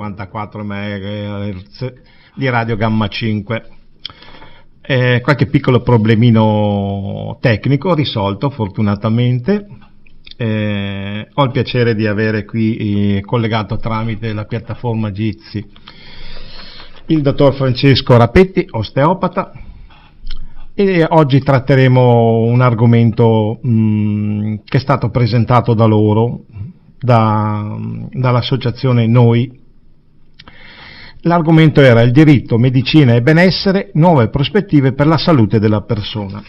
54 MHz di Radio Gamma 5. Qualche piccolo problemino tecnico risolto fortunatamente. Ho il piacere di avere qui collegato tramite la piattaforma Jitsi il dottor Francesco Rapetti, osteopata, e oggi tratteremo un argomento che è stato presentato da loro, dall'associazione Noi. L'argomento era il diritto, medicina e benessere, nuove prospettive per la salute della persona.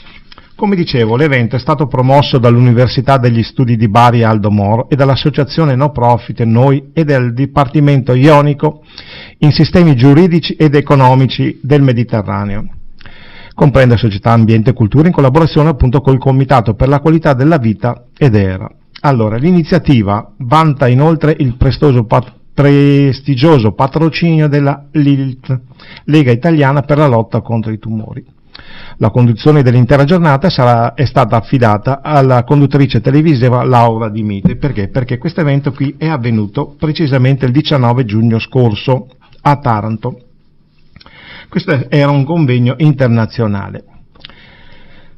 Come dicevo, l'evento è stato promosso dall'Università degli Studi di Bari Aldo Moro e dall'associazione no profit Noi e del Dipartimento Ionico in Sistemi Giuridici ed Economici del Mediterraneo. Comprende società, ambiente e cultura in collaborazione appunto col Comitato per la Qualità della Vita ed ERA. Allora, l'iniziativa vanta inoltre il prestigioso patrocinio della LILT, Lega Italiana per la Lotta contro i Tumori. La conduzione dell'intera giornata è stata affidata alla conduttrice televisiva Laura Di Mite. Perché? Perché questo evento qui è avvenuto precisamente il 19 giugno scorso a Taranto. Questo era un convegno internazionale.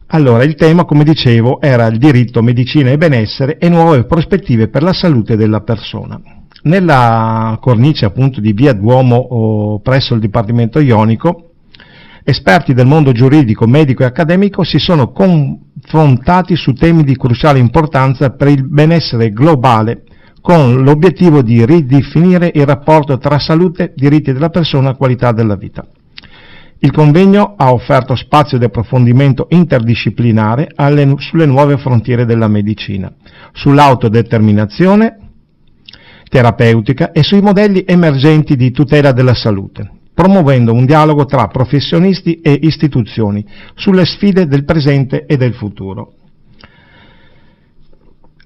Allora, il tema, come dicevo, era il diritto, medicina e benessere e nuove prospettive per la salute della persona. Nella cornice appunto di Via Duomo presso il Dipartimento Ionico, esperti del mondo giuridico, medico e accademico si sono confrontati su temi di cruciale importanza per il benessere globale, con l'obiettivo di ridefinire il rapporto tra salute, diritti della persona e qualità della vita. Il convegno ha offerto spazio di approfondimento interdisciplinare sulle nuove frontiere della medicina, sull'autodeterminazione terapeutica e sui modelli emergenti di tutela della salute, promuovendo un dialogo tra professionisti e istituzioni sulle sfide del presente e del futuro.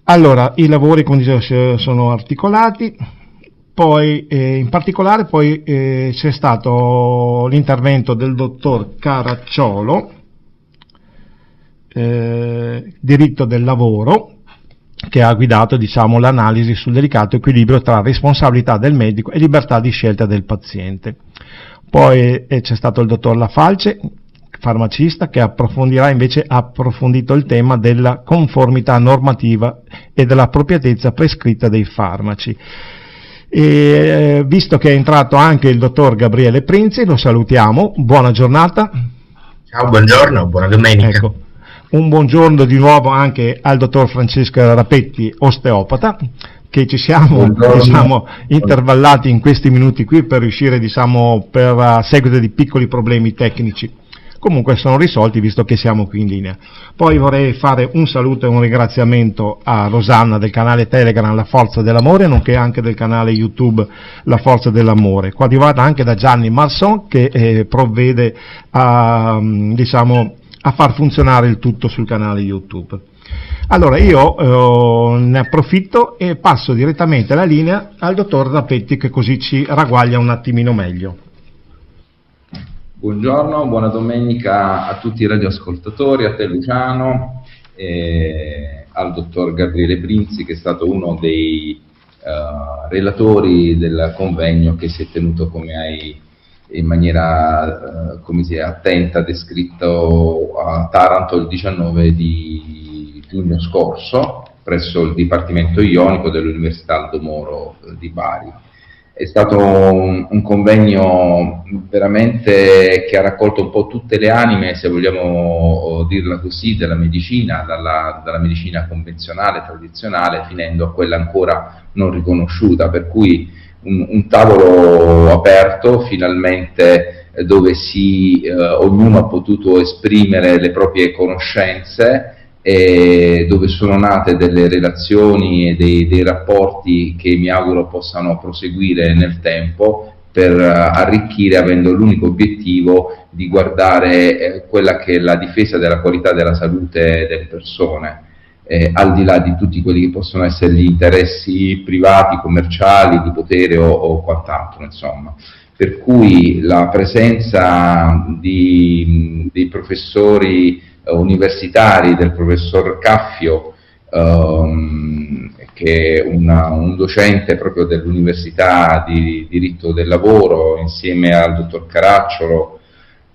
Allora, i lavori, come dicevo, sono articolati, poi in particolare c'è stato l'intervento del dottor Caracciolo, diritto del lavoro, che ha guidato, l'analisi sul delicato equilibrio tra responsabilità del medico e libertà di scelta del paziente. Poi c'è stato il dottor Lafalce, farmacista, che ha approfondito il tema della conformità normativa e della appropriatezza prescritta dei farmaci. E, visto che è entrato anche il dottor Gabriele Prinzi, lo salutiamo, buona giornata. Ciao, buongiorno, buona domenica. Ecco. Un buongiorno di nuovo anche al dottor Francesco Rapetti, osteopata, che ci siamo intervallati in questi minuti qui per riuscire, per a seguito di piccoli problemi tecnici. Comunque sono risolti visto che siamo qui in linea. Poi vorrei fare un saluto e un ringraziamento a Rosanna del canale Telegram La Forza dell'Amore, nonché anche del canale YouTube La Forza dell'Amore, coadiuvata anche da Gianni Marson, che provvede a far funzionare il tutto sul canale YouTube. Allora io ne approfitto e passo direttamente la linea al dottor Rapetti, che così ci ragguaglia un attimino meglio. Buongiorno, buona domenica a tutti i radioascoltatori, a te Luciano, al dottor Gabriele Prinzi, che è stato uno dei relatori del convegno che si è tenuto, come hai in maniera attenta descritto, a Taranto il 19 di giugno scorso presso il Dipartimento Ionico dell'Università Aldo Moro di Bari. È stato un convegno veramente che ha raccolto un po' tutte le anime, se vogliamo dirla così, della medicina, dalla medicina convenzionale, tradizionale, finendo a quella ancora non riconosciuta, per cui un tavolo aperto finalmente, dove ognuno ha potuto esprimere le proprie conoscenze e dove sono nate delle relazioni e dei rapporti che mi auguro possano proseguire nel tempo per arricchire, avendo l'unico obiettivo di guardare quella che è la difesa della qualità della salute delle persone, al di là di tutti quelli che possono essere gli interessi privati, commerciali, di potere o quant'altro, insomma. Per cui la presenza dei professori universitari, del professor Caffio, che è un docente proprio dell'Università di Diritto del Lavoro, insieme al dottor Caracciolo,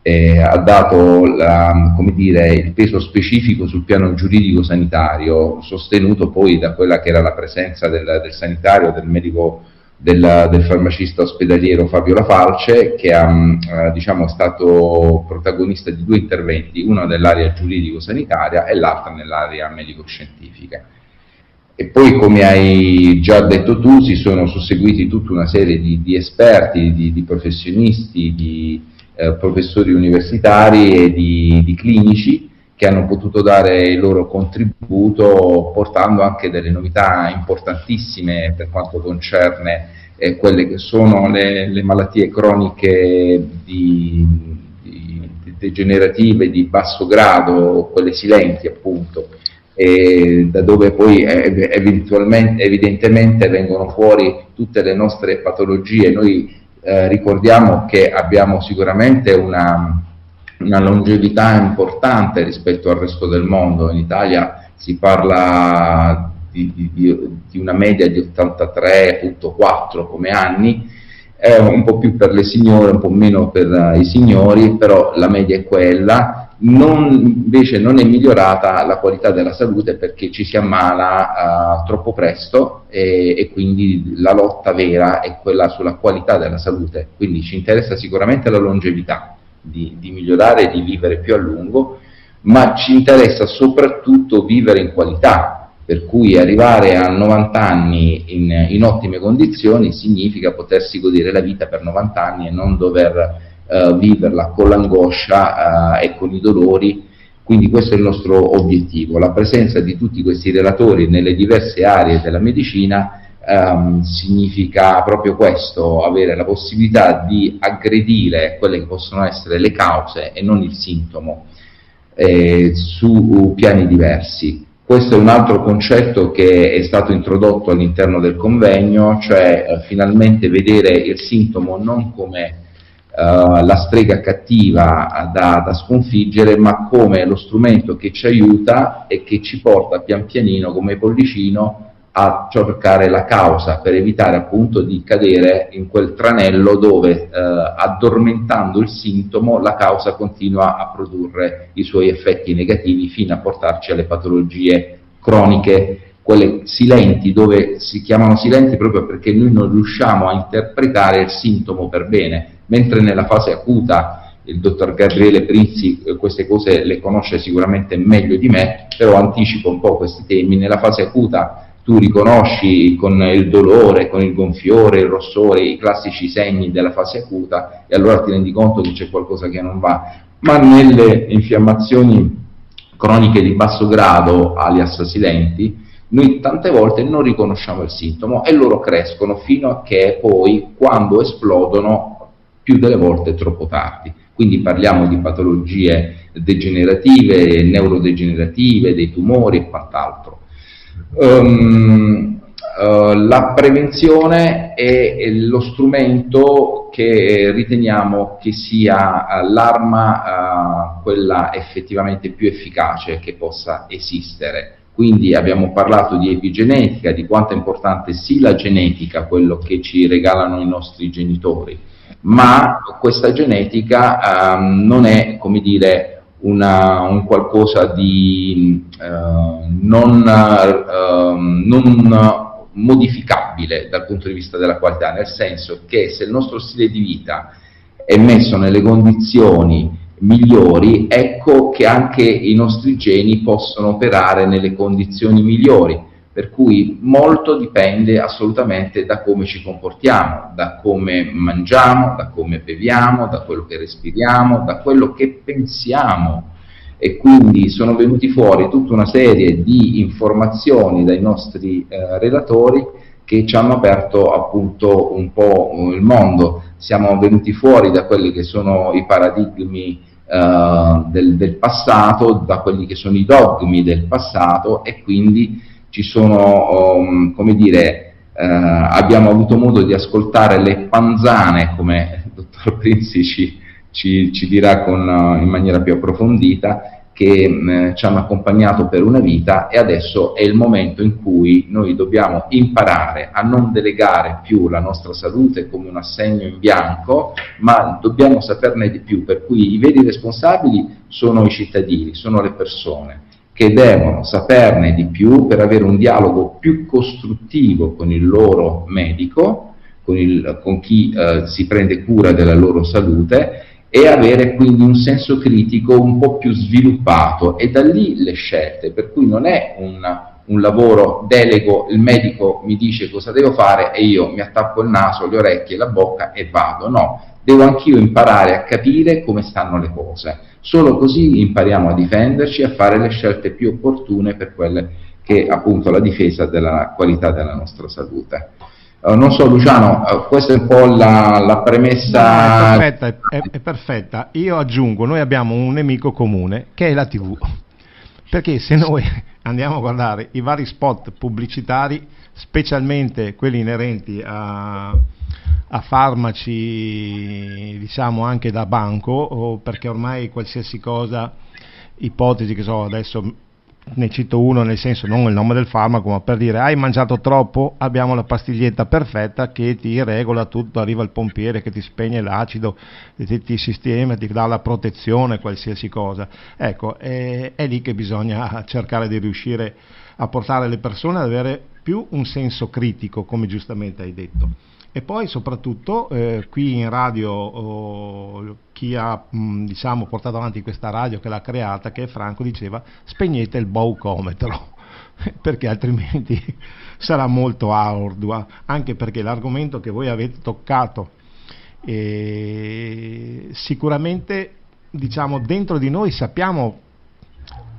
ha dato il peso specifico sul piano giuridico sanitario, sostenuto poi da quella che era la presenza del sanitario, del medico, del farmacista ospedaliero Fabio Lafalce, che è stato protagonista di 2 interventi, uno nell'area giuridico-sanitaria e l'altro nell'area medico-scientifica. E poi, come hai già detto tu, si sono susseguiti tutta una serie di esperti, di professionisti, di professori universitari e di clinici che hanno potuto dare il loro contributo, portando anche delle novità importantissime per quanto concerne quelle che sono le malattie croniche degenerative di basso grado, quelle silenti appunto, da dove poi evidentemente vengono fuori tutte le nostre patologie. Noi ricordiamo che abbiamo sicuramente una longevità importante rispetto al resto del mondo. In Italia si parla di una media di 83,4 come anni, un po' più per le signore, un po' meno per i signori, però la media è quella. Invece non è migliorata la qualità della salute, perché ci si ammala troppo presto, e quindi la lotta vera è quella sulla qualità della salute. Quindi ci interessa sicuramente la longevità, di migliorare e di vivere più a lungo, ma ci interessa soprattutto vivere in qualità, per cui arrivare a 90 anni in ottime condizioni significa potersi godere la vita per 90 anni e non dover viverla con l'angoscia e con i dolori. Quindi questo è il nostro obiettivo. La presenza di tutti questi relatori nelle diverse aree della medicina significa proprio questo: avere la possibilità di aggredire quelle che possono essere le cause e non il sintomo, su piani diversi. Questo è un altro concetto che è stato introdotto all'interno del convegno, cioè finalmente vedere il sintomo non come la strega cattiva da sconfiggere, ma come lo strumento che ci aiuta e che ci porta pian pianino, come pollicino, a cercare la causa, per evitare appunto di cadere in quel tranello dove, addormentando il sintomo, la causa continua a produrre i suoi effetti negativi fino a portarci alle patologie croniche, quelle silenti, dove si chiamano silenti proprio perché noi non riusciamo a interpretare il sintomo per bene, mentre nella fase acuta il dottor Gabriele Prizzi queste cose le conosce sicuramente meglio di me, però anticipo un po' questi temi. Nella fase acuta tu riconosci con il dolore, con il gonfiore, il rossore, i classici segni della fase acuta, e allora ti rendi conto che c'è qualcosa che non va. Ma nelle infiammazioni croniche di basso grado, alias silenti, noi tante volte non riconosciamo il sintomo e loro crescono fino a che poi, quando esplodono, più delle volte è troppo tardi. Quindi parliamo di patologie degenerative, neurodegenerative, dei tumori e quant'altro. La prevenzione è lo strumento che riteniamo che sia l'arma, quella effettivamente più efficace che possa esistere. Quindi abbiamo parlato di epigenetica, di quanto è importante sì la genetica, quello che ci regalano i nostri genitori, ma questa genetica non è, come dire, un qualcosa di non modificabile dal punto di vista della qualità, nel senso che se il nostro stile di vita è messo nelle condizioni migliori, ecco che anche i nostri geni possono operare nelle condizioni migliori, per cui molto dipende assolutamente da come ci comportiamo, da come mangiamo, da come beviamo, da quello che respiriamo, da quello che pensiamo. E quindi sono venuti fuori tutta una serie di informazioni dai nostri relatori che ci hanno aperto appunto un po' il mondo. Siamo venuti fuori da quelli che sono i paradigmi del passato, da quelli che sono i dogmi del passato, e quindi ci sono, come dire, abbiamo avuto modo di ascoltare le panzane, come il dottor Prinzi ci dirà in maniera più approfondita, che ci hanno accompagnato per una vita, e adesso è il momento in cui noi dobbiamo imparare a non delegare più la nostra salute come un assegno in bianco, ma dobbiamo saperne di più, per cui i veri responsabili sono i cittadini, sono le persone che devono saperne di più per avere un dialogo più costruttivo con il loro medico, con chi si prende cura della loro salute, e avere quindi un senso critico un po' più sviluppato, e da lì le scelte, per cui non è un lavoro delego, il medico mi dice cosa devo fare e io mi attappo il naso, le orecchie, la bocca e vado. No, devo anch'io imparare a capire come stanno le cose, solo così impariamo a difenderci e a fare le scelte più opportune per quelle che appunto la difesa della qualità della nostra salute. Non so, Luciano, questa è un po' la premessa. No, è perfetta. Io aggiungo, noi abbiamo un nemico comune che è la TV, perché se noi andiamo a guardare i vari spot pubblicitari, specialmente quelli inerenti a farmaci, diciamo anche da banco, o perché ormai qualsiasi cosa, ipotesi che so, adesso ne cito uno, nel senso non il nome del farmaco, ma per dire hai mangiato troppo, abbiamo la pastiglietta perfetta che ti regola tutto, arriva il pompiere che ti spegne l'acido, ti sistema, ti dà la protezione, qualsiasi cosa. Ecco, è lì che bisogna cercare di riuscire a portare le persone ad avere più un senso critico, come giustamente hai detto. E poi soprattutto qui in radio chi ha diciamo portato avanti questa radio, che l'ha creata, che è Franco, diceva spegnete il baucometro perché altrimenti sarà molto ardua, anche perché l'argomento che voi avete toccato sicuramente, diciamo, dentro di noi sappiamo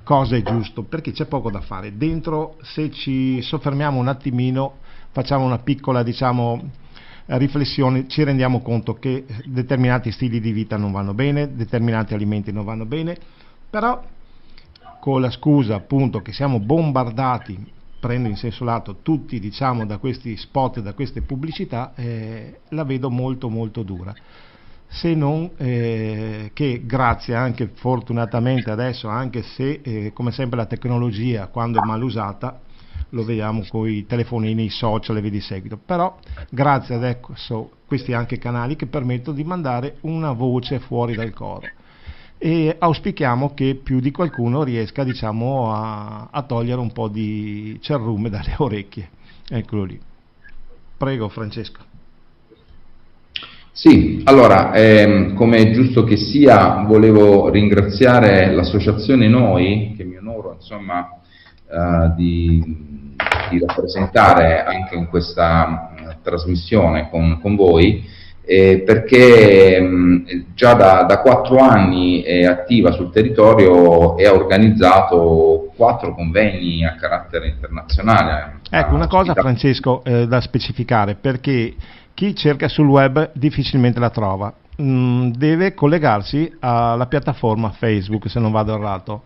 cosa è giusto, perché c'è poco da fare dentro. Se ci soffermiamo un attimino, facciamo una piccola, diciamo, riflessione, ci rendiamo conto che determinati stili di vita non vanno bene, determinati alimenti non vanno bene, però con la scusa appunto che siamo bombardati, prendo in senso lato, tutti, diciamo, da questi spot, da queste pubblicità, la vedo molto molto dura. Se non che grazie anche fortunatamente adesso, anche se come sempre la tecnologia quando è mal usata, lo vediamo con i telefonini, i social e via di seguito, però grazie adesso questi anche canali che permettono di mandare una voce fuori dal coro, e auspichiamo che più di qualcuno riesca, diciamo, a togliere un po' di cerrume dalle orecchie. Eccolo lì. Prego Francesco. Sì, allora, come è giusto che sia, volevo ringraziare l'associazione Noi, che mi onoro, insomma, di rappresentare anche in questa trasmissione con voi, perché già da 4 anni è attiva sul territorio e ha organizzato 4 convegni a carattere internazionale. Ecco, una cosa Francesco da specificare, perché chi cerca sul web difficilmente la trova, deve collegarsi alla piattaforma Facebook, se non vado errato.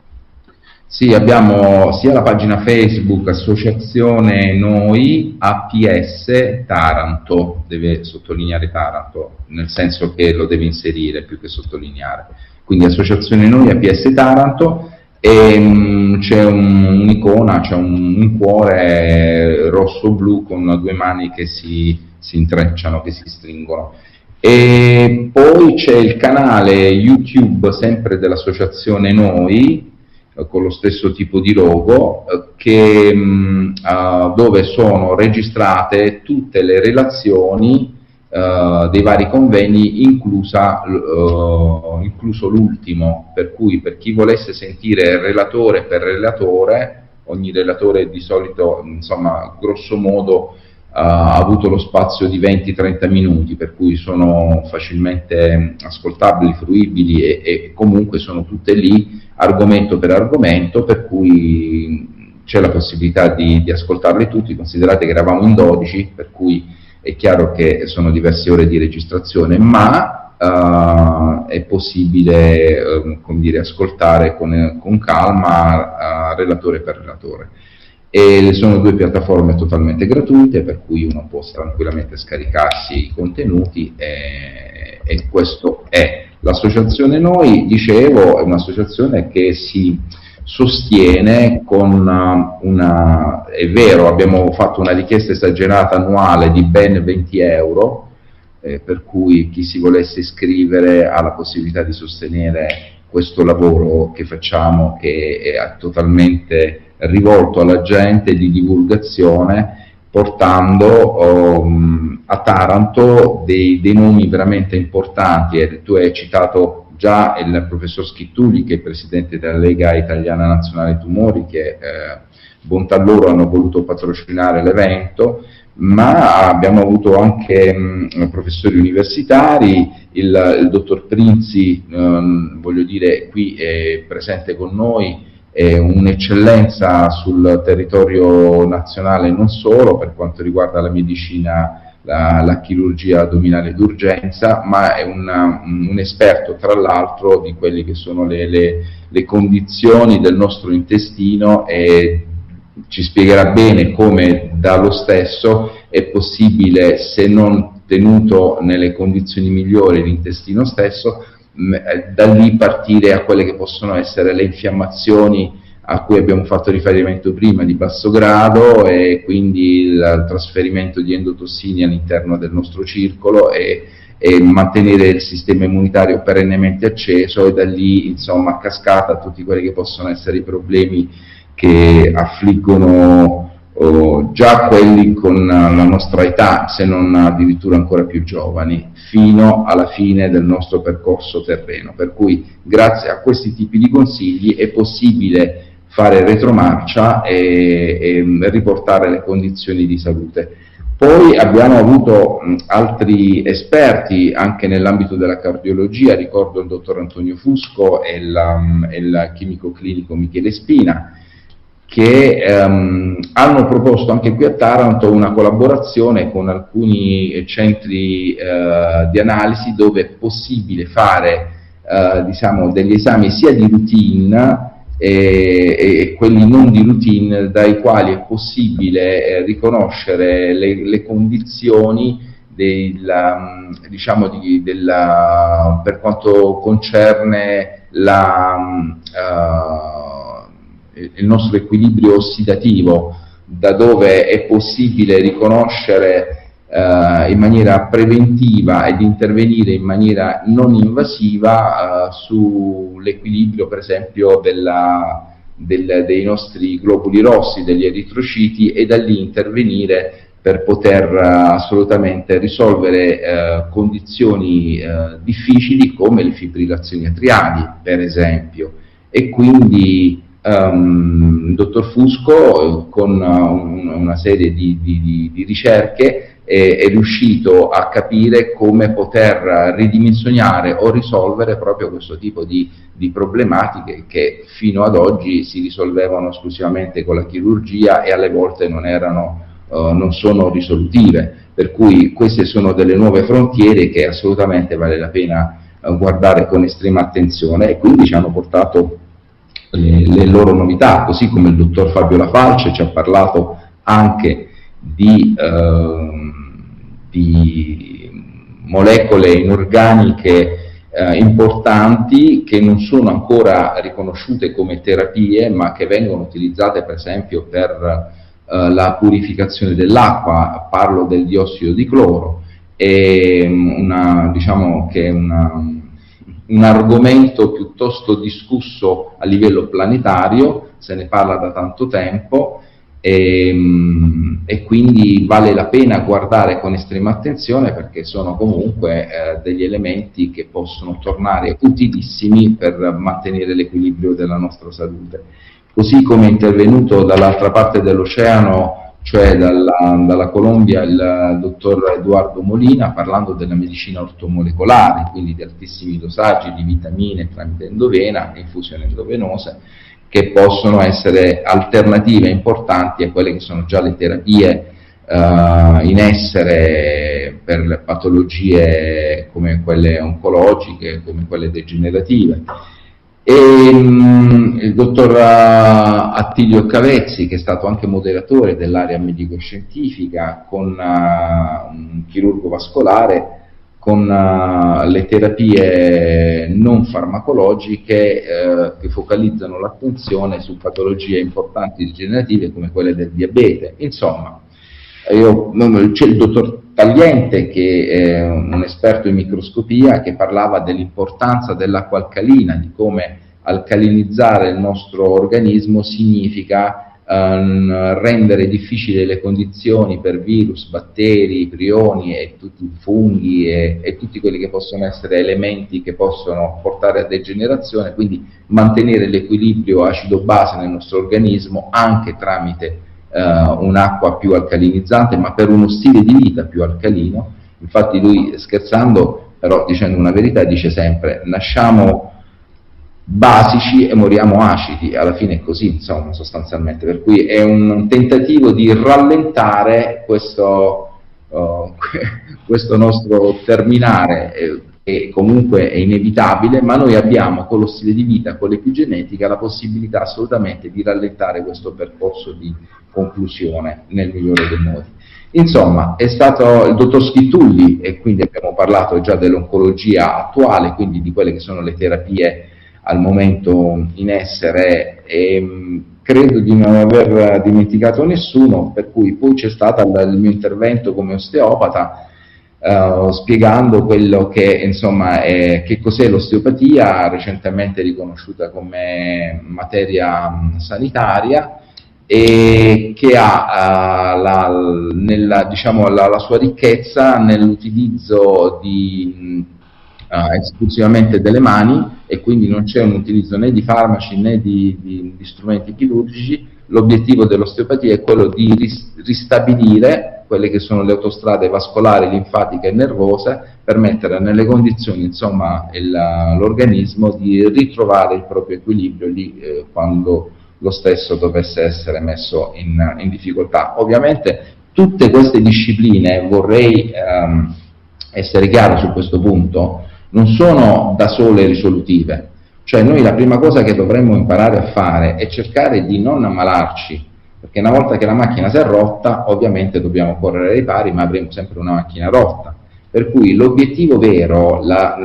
Sì, abbiamo sia la pagina Facebook Associazione Noi APS Taranto, deve sottolineare Taranto, nel senso che lo deve inserire più che sottolineare, quindi Associazione Noi APS Taranto, e c'è un'icona, c'è un cuore rosso-blu con 2 mani che si intrecciano, che si stringono. E poi c'è il canale YouTube sempre dell'Associazione Noi, con lo stesso tipo di logo, dove sono registrate tutte le relazioni dei vari convegni, incluso l'ultimo, per cui per chi volesse sentire il relatore per relatore, ogni relatore di solito, insomma, grosso modo ha avuto lo spazio di 20-30 minuti, per cui sono facilmente ascoltabili, fruibili, e comunque sono tutte lì, argomento per argomento, per cui c'è la possibilità di ascoltarli tutti. Considerate che eravamo in 12, per cui è chiaro che sono diverse ore di registrazione, ma è possibile come dire, ascoltare con calma relatore per relatore. E sono 2 piattaforme totalmente gratuite, per cui uno può tranquillamente scaricarsi i contenuti, e questo è. L'associazione Noi, dicevo, è un'associazione che si sostiene con è vero, abbiamo fatto una richiesta esagerata annuale di ben 20 euro, per cui chi si volesse iscrivere ha la possibilità di sostenere questo lavoro che facciamo, che è totalmente rivolto alla gente, di divulgazione, portando a Taranto dei nomi veramente importanti. Tu hai citato già il professor Schittuli, che è presidente della Lega Italiana Nazionale Tumori, che bontà loro hanno voluto patrocinare l'evento, ma abbiamo avuto anche professori universitari, il dottor Prinzi, voglio dire, qui è presente con noi, è un'eccellenza sul territorio nazionale, non solo per quanto riguarda la medicina, la chirurgia addominale d'urgenza, ma è un esperto tra l'altro di quelle che sono le condizioni del nostro intestino, e ci spiegherà bene come dallo stesso è possibile, se non tenuto nelle condizioni migliori l'intestino stesso, da lì partire a quelle che possono essere le infiammazioni a cui abbiamo fatto riferimento prima, di basso grado, e quindi il trasferimento di endotossini all'interno del nostro circolo e mantenere il sistema immunitario perennemente acceso, e da lì insomma a cascata tutti quelli che possono essere i problemi che affliggono già quelli con la nostra età, se non addirittura ancora più giovani, fino alla fine del nostro percorso terreno. Per cui grazie a questi tipi di consigli è possibile fare retromarcia e riportare le condizioni di salute. Poi abbiamo avuto altri esperti anche nell'ambito della cardiologia, ricordo il dottor Antonio Fusco e il chimico clinico Michele Spina, che hanno proposto anche qui a Taranto una collaborazione con alcuni centri di analisi, dove è possibile fare diciamo degli esami sia di routine e quelli non di routine, dai quali è possibile riconoscere le condizioni diciamo per quanto concerne il nostro equilibrio ossidativo, da dove è possibile riconoscere in maniera preventiva ed intervenire in maniera non invasiva sull'equilibrio, per esempio, dei nostri globuli rossi, degli eritrociti, e da lì intervenire per poter assolutamente risolvere condizioni difficili come le fibrillazioni atriali, per esempio. E quindi il dottor Fusco, con una serie di ricerche, è riuscito a capire come poter ridimensionare o risolvere proprio questo tipo di problematiche, che fino ad oggi si risolvevano esclusivamente con la chirurgia e alle volte non sono risolutive. Per cui queste sono delle nuove frontiere che assolutamente vale la pena guardare con estrema attenzione, e quindi ci hanno portato le loro novità, così come il dottor Fabio Lafalce ci ha parlato anche di molecole inorganiche importanti, che non sono ancora riconosciute come terapie, ma che vengono utilizzate per esempio per la purificazione dell'acqua. Parlo del diossido di cloro, diciamo che è un argomento piuttosto discusso a livello planetario, se ne parla da tanto tempo, e quindi vale la pena guardare con estrema attenzione, perché sono comunque degli elementi che possono tornare utilissimi per mantenere l'equilibrio della nostra salute. Così come è intervenuto dall'altra parte dell'oceano, cioè dalla Colombia, il dottor Edoardo Molina, parlando della medicina ortomolecolare, quindi di altissimi dosaggi di vitamine tramite endovena, infusioni endovenose, che possono essere alternative importanti a quelle che sono già le terapie in essere per le patologie come quelle oncologiche, come quelle degenerative. E il dottor Attilio Cavezzi, che è stato anche moderatore dell'area medico-scientifica, con un chirurgo vascolare, con le terapie non farmacologiche che focalizzano l'attenzione su patologie importanti degenerative come quelle del diabete. Insomma, c'è il dottor Tagliente, che è un esperto in microscopia, che parlava dell'importanza dell'acqua alcalina, di come alcalinizzare il nostro organismo significa rendere difficili le condizioni per virus, batteri, prioni e tutti i funghi e tutti quelli che possono essere elementi che possono portare a degenerazione, quindi mantenere l'equilibrio acido-base nel nostro organismo anche tramite un'acqua più alcalinizzante, ma per uno stile di vita più alcalino. Infatti lui, scherzando, però dicendo una verità, dice sempre: nasciamo basici e moriamo acidi. Alla fine è così, insomma, sostanzialmente, per cui è un tentativo di rallentare questo nostro terminare, che comunque è inevitabile, ma noi abbiamo, con lo stile di vita, con l'epigenetica, la possibilità assolutamente di rallentare questo percorso di conclusione nel migliore dei modi. Insomma, è stato il dottor Schittulli, e quindi abbiamo parlato già dell'oncologia attuale, quindi di quelle che sono le terapie al momento in essere, e credo di non aver dimenticato nessuno, per cui poi c'è stato il mio intervento come osteopata, spiegando quello che, insomma, che cos'è l'osteopatia, recentemente riconosciuta come materia sanitaria, e che ha la sua ricchezza nell'utilizzo esclusivamente delle mani, e quindi non c'è un utilizzo né di farmaci né di strumenti chirurgici. L'obiettivo dell'osteopatia è quello di ristabilire quelle che sono le autostrade vascolari, linfatiche e nervose, per mettere nelle condizioni, insomma, l'organismo di ritrovare il proprio equilibrio quando lo stesso dovesse essere messo in difficoltà. Ovviamente tutte queste discipline, vorrei essere chiaro su questo punto, non sono da sole risolutive. Cioè, noi la prima cosa che dovremmo imparare a fare è cercare di non ammalarci, perché una volta che la macchina si è rotta, ovviamente dobbiamo correre ai ripari, ma avremo sempre una macchina rotta. Per cui l'obiettivo vero, la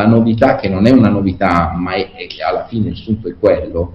novità, che non è una novità, ma alla fine il sunto è quello,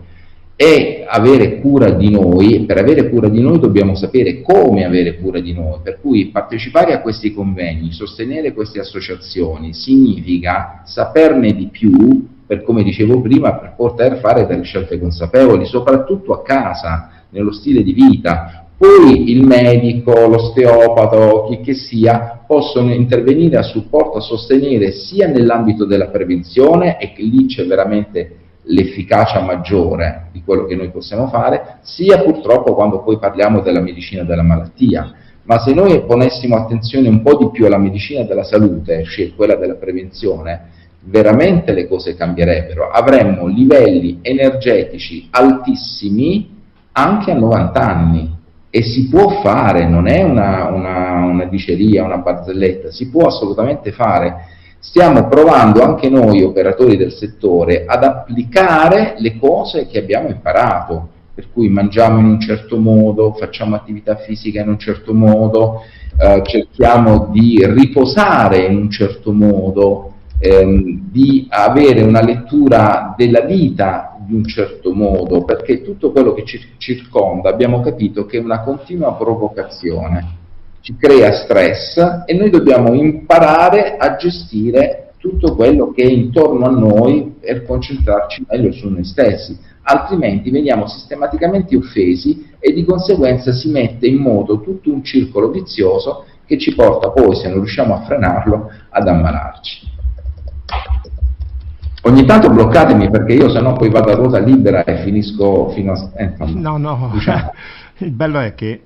è avere cura di noi. Per avere cura di noi dobbiamo sapere come avere cura di noi, per cui partecipare a questi convegni, sostenere queste associazioni, significa saperne di più, per, come dicevo prima, per poter fare delle scelte consapevoli, soprattutto a casa, nello stile di vita. Poi il medico, l'osteopata, chi che sia, possono intervenire a supporto, a sostenere, sia nell'ambito della prevenzione, e che lì c'è veramente l'efficacia maggiore di quello che noi possiamo fare, sia purtroppo quando poi parliamo della medicina della malattia. Ma se noi ponessimo attenzione un po' di più alla medicina della salute, cioè quella della prevenzione, veramente le cose cambierebbero. Avremmo livelli energetici altissimi anche a 90 anni, e si può fare, non è una diceria, una barzelletta, si può assolutamente fare. Stiamo provando anche noi, operatori del settore, ad applicare le cose che abbiamo imparato, per cui mangiamo in un certo modo, facciamo attività fisica in un certo modo, cerchiamo di riposare in un certo modo, di avere una lettura della vita di un certo modo, perché tutto quello che ci circonda abbiamo capito che è una continua provocazione, ci crea stress, e noi dobbiamo imparare a gestire tutto quello che è intorno a noi per concentrarci meglio su noi stessi, altrimenti veniamo sistematicamente offesi, e di conseguenza si mette in moto tutto un circolo vizioso che ci porta poi, se non riusciamo a frenarlo, ad ammalarci. Ogni tanto bloccatemi, perché io sennò poi vado a ruota libera e finisco fino a... No, diciamo. Il bello è che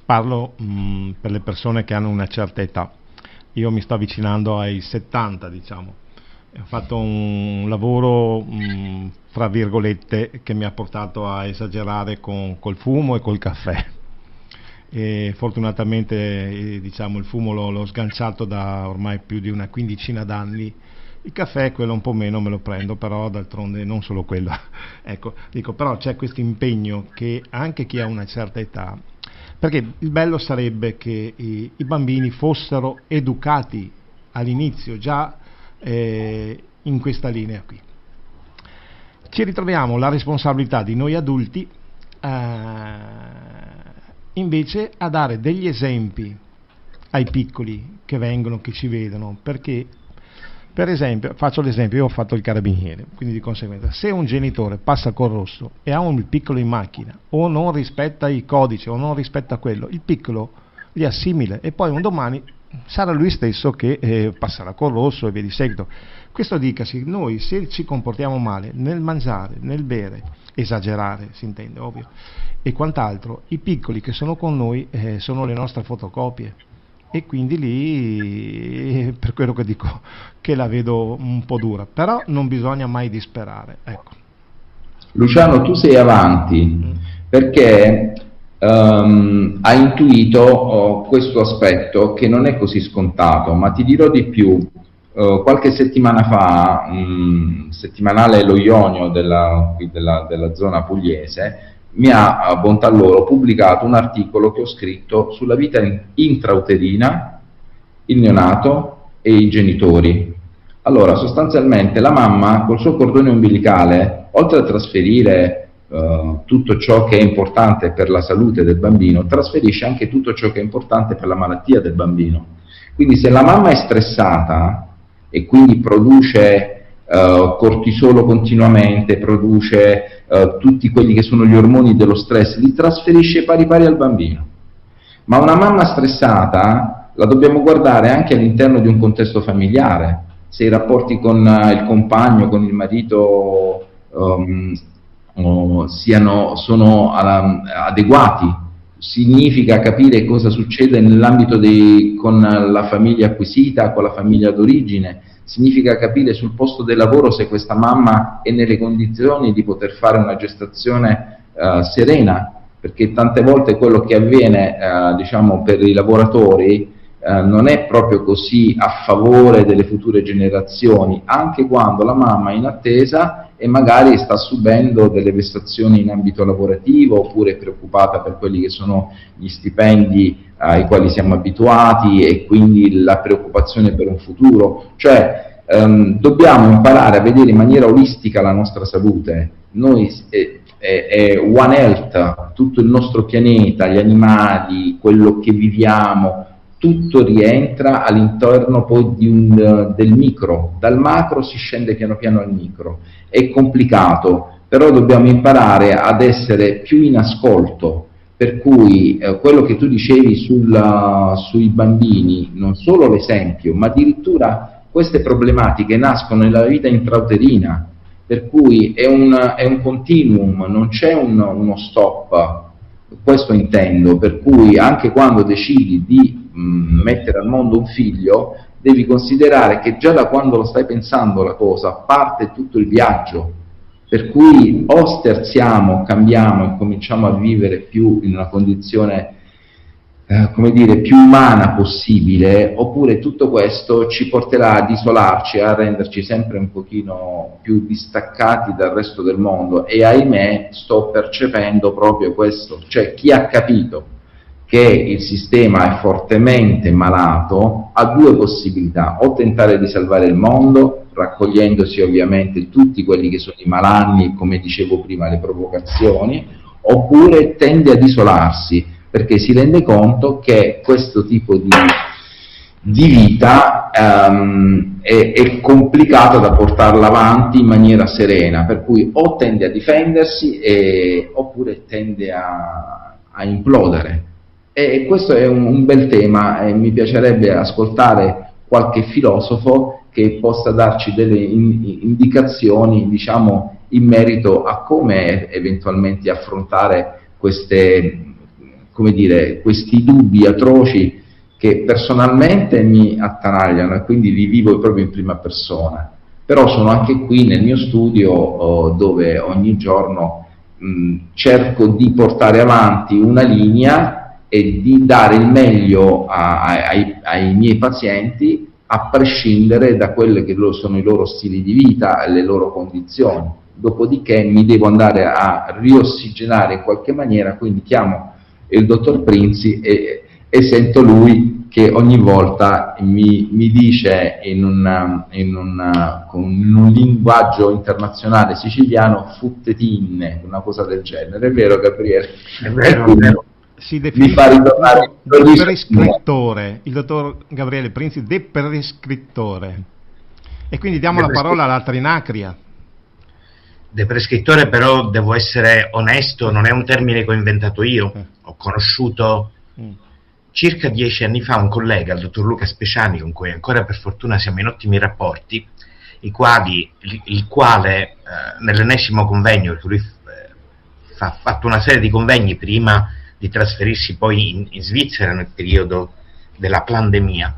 parlo per le persone che hanno una certa età. Io mi sto avvicinando ai 70, diciamo. Ho fatto un lavoro, fra virgolette, che mi ha portato a esagerare col fumo e col caffè. E fortunatamente, diciamo, il fumo l'ho sganciato da ormai più di una quindicina d'anni. Il caffè, quello un po' meno me lo prendo, però d'altronde non solo quello. Ecco, dico, però c'è questo impegno che anche chi ha una certa età, perché il bello sarebbe che i bambini fossero educati all'inizio già in questa linea qui. Ci ritroviamo la responsabilità di noi adulti invece a dare degli esempi ai piccoli che vengono, che ci vedono, perché per esempio, faccio l'esempio, io ho fatto il carabiniere, quindi di conseguenza se un genitore passa col rosso e ha un piccolo in macchina o non rispetta i codici o non rispetta quello, il piccolo li assimila e poi un domani sarà lui stesso che passerà col rosso e via di seguito. Questo dicasi, noi se ci comportiamo male nel mangiare, nel bere, esagerare si intende, ovvio, e quant'altro, i piccoli che sono con noi sono le nostre fotocopie. E quindi lì, per quello che dico, che la vedo un po' dura, però non bisogna mai disperare, ecco. Luciano, tu sei avanti, perché hai intuito questo aspetto che non è così scontato, ma ti dirò di più. Qualche settimana fa, settimanale Lo Ionio della zona pugliese, mi ha, bontà loro, pubblicato un articolo che ho scritto sulla vita intrauterina, il neonato e i genitori. Allora, sostanzialmente la mamma col suo cordone umbilicale, oltre a trasferire tutto ciò che è importante per la salute del bambino, trasferisce anche tutto ciò che è importante per la malattia del bambino. Quindi se la mamma è stressata e quindi produce cortisolo continuamente, produce tutti quelli che sono gli ormoni dello stress, li trasferisce pari pari al bambino. Ma una mamma stressata la dobbiamo guardare anche all'interno di un contesto familiare. Se i rapporti con il compagno, con il marito sono adeguati, significa capire cosa succede nell'ambito con la famiglia acquisita, con la famiglia d'origine, significa capire sul posto del lavoro se questa mamma è nelle condizioni di poter fare una gestazione serena, perché tante volte quello che avviene diciamo per i lavoratori non è proprio così a favore delle future generazioni, anche quando la mamma è in attesa e magari sta subendo delle vessazioni in ambito lavorativo oppure è preoccupata per quelli che sono gli stipendi ai quali siamo abituati e quindi la preoccupazione per un futuro. Cioè dobbiamo imparare a vedere in maniera olistica la nostra salute. Noi è One Health, tutto il nostro pianeta, gli animali, quello che viviamo, tutto rientra all'interno poi del micro. Dal macro si scende piano piano al micro. È complicato, però dobbiamo imparare ad essere più in ascolto, per cui quello che tu dicevi sui bambini, non solo l'esempio, ma addirittura queste problematiche nascono nella vita intrauterina, per cui è un continuum, non c'è uno stop, questo intendo, per cui anche quando decidi di mettere al mondo un figlio, devi considerare che già da quando lo stai pensando la cosa, parte tutto il viaggio, per cui o sterziamo, cambiamo e cominciamo a vivere più in una condizione come dire, più umana possibile, oppure tutto questo ci porterà ad isolarci, a renderci sempre un pochino più distaccati dal resto del mondo. E ahimè sto percependo proprio questo, cioè chi ha capito che il sistema è fortemente malato ha due possibilità: o tentare di salvare il mondo, raccogliendosi ovviamente tutti quelli che sono i malanni, come dicevo prima, le provocazioni, oppure tende ad isolarsi, perché si rende conto che questo tipo di vita è complicato da portarla avanti in maniera serena, per cui o tende a difendersi oppure tende a implodere. E questo è un bel tema e mi piacerebbe ascoltare qualche filosofo che possa darci delle indicazioni, diciamo, in merito a come eventualmente affrontare questi dubbi atroci che personalmente mi attanagliano e quindi li vivo proprio in prima persona. Però sono anche qui nel mio studio dove ogni giorno cerco di portare avanti una linea e di dare il meglio ai miei pazienti, a prescindere da quelli che sono i loro stili di vita e le loro condizioni. Dopodiché mi devo andare a riossigenare in qualche maniera, quindi chiamo e il dottor Prinzi, e sento lui che ogni volta mi dice con un linguaggio internazionale siciliano futtetinne, una cosa del genere. È vero, Gabriele? È vero, E è vero. Si mi definisce fa ritornare deprescrittore, il dottor Gabriele Prinzi, deprescrittore. E quindi diamo la parola alla Trinacria. Deprescrittore, però devo essere onesto, non è un termine che ho inventato io. Ho conosciuto circa 10 anni fa un collega, il dottor Luca Speciani, con cui ancora per fortuna siamo in ottimi rapporti, il quale nell'ennesimo convegno, perché lui ha fatto una serie di convegni prima di trasferirsi poi in Svizzera nel periodo della pandemia,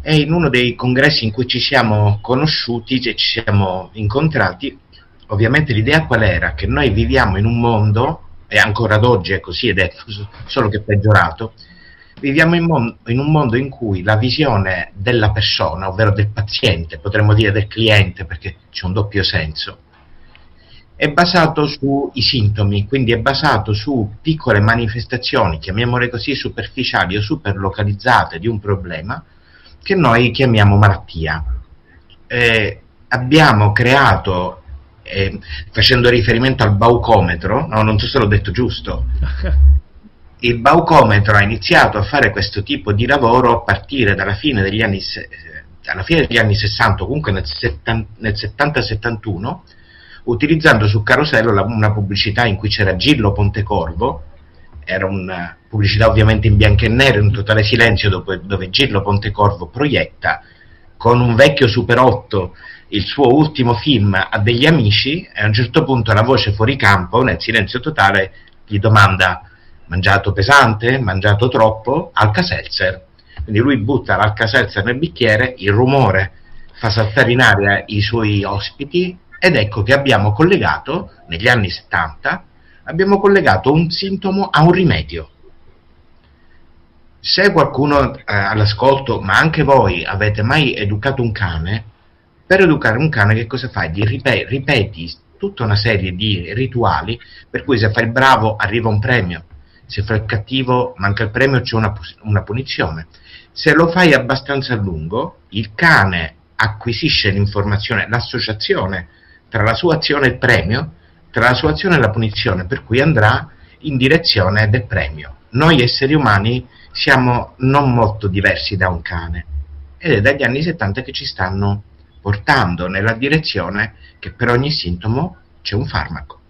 e in uno dei congressi in cui ci siamo conosciuti, ci siamo incontrati, ovviamente l'idea qual era? Che noi viviamo in un mondo, e ancora ad oggi è così ed è solo che peggiorato, viviamo in un mondo in cui la visione della persona, ovvero del paziente, potremmo dire del cliente perché c'è un doppio senso, è basato sui sintomi, quindi è basato su piccole manifestazioni, chiamiamole così, superficiali o super localizzate di un problema che noi chiamiamo malattia. Abbiamo creato, facendo riferimento al baucometro, no, non so se l'ho detto giusto, il baucometro ha iniziato a fare questo tipo di lavoro a partire dalla fine degli anni 60, comunque nel 70-71, utilizzando su Carosello una pubblicità in cui c'era Gillo Pontecorvo. Era una pubblicità ovviamente in bianco e nero, in totale silenzio, dove Gillo Pontecorvo proietta con un vecchio Super 8 il suo ultimo film a degli amici, e a un certo punto la voce fuori campo, nel silenzio totale, gli domanda: mangiato pesante? Mangiato troppo? Alka-Seltzer. Quindi lui butta l'Alka-Seltzer nel bicchiere, il rumore fa saltare in aria i suoi ospiti, ed ecco che abbiamo collegato, negli anni 70, abbiamo collegato un sintomo a un rimedio. Se qualcuno all'ascolto, ma anche voi, avete mai educato un cane, per educare un cane che cosa fai? Ripeti tutta una serie di rituali, per cui se fai il bravo arriva un premio, se fai il cattivo manca il premio, c'è una punizione. Se lo fai abbastanza a lungo, il cane acquisisce l'informazione, l'associazione tra la sua azione e il premio, tra la sua azione e la punizione, per cui andrà in direzione del premio. Noi esseri umani siamo non molto diversi da un cane, ed è dagli anni 70 che ci stanno portando nella direzione che per ogni sintomo c'è un farmaco.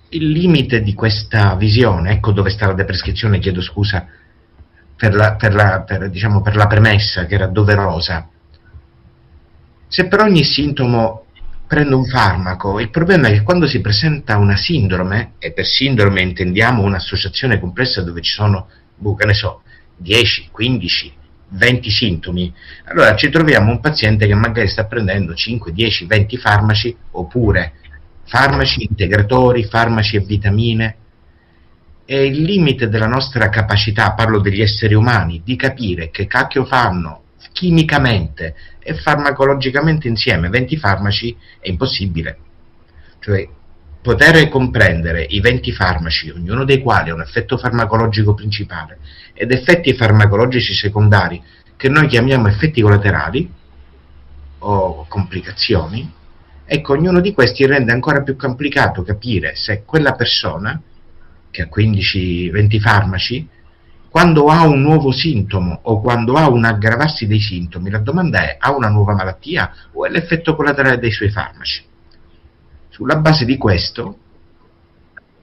Il limite di questa visione, ecco dove sta la deprescrizione, chiedo scusa per la premessa che era doverosa. Se per ogni sintomo prendo un farmaco, il problema è che quando si presenta una sindrome, e per sindrome intendiamo un'associazione complessa dove ci sono, che ne so, 10, 15, 20 sintomi, allora ci troviamo un paziente che magari sta prendendo 5, 10, 20 farmaci, oppure farmaci integratori, farmaci e vitamine, e il limite della nostra capacità, parlo degli esseri umani, di capire che cacchio fanno chimicamente e farmacologicamente insieme 20 farmaci è impossibile. Cioè, poter comprendere i 20 farmaci, ognuno dei quali ha un effetto farmacologico principale ed effetti farmacologici secondari che noi chiamiamo effetti collaterali o complicazioni, ecco, ognuno di questi rende ancora più complicato capire se quella persona che ha 15-20 farmaci, quando ha un nuovo sintomo o quando ha un aggravarsi dei sintomi, la domanda è: ha una nuova malattia o è l'effetto collaterale dei suoi farmaci? Sulla base di questo,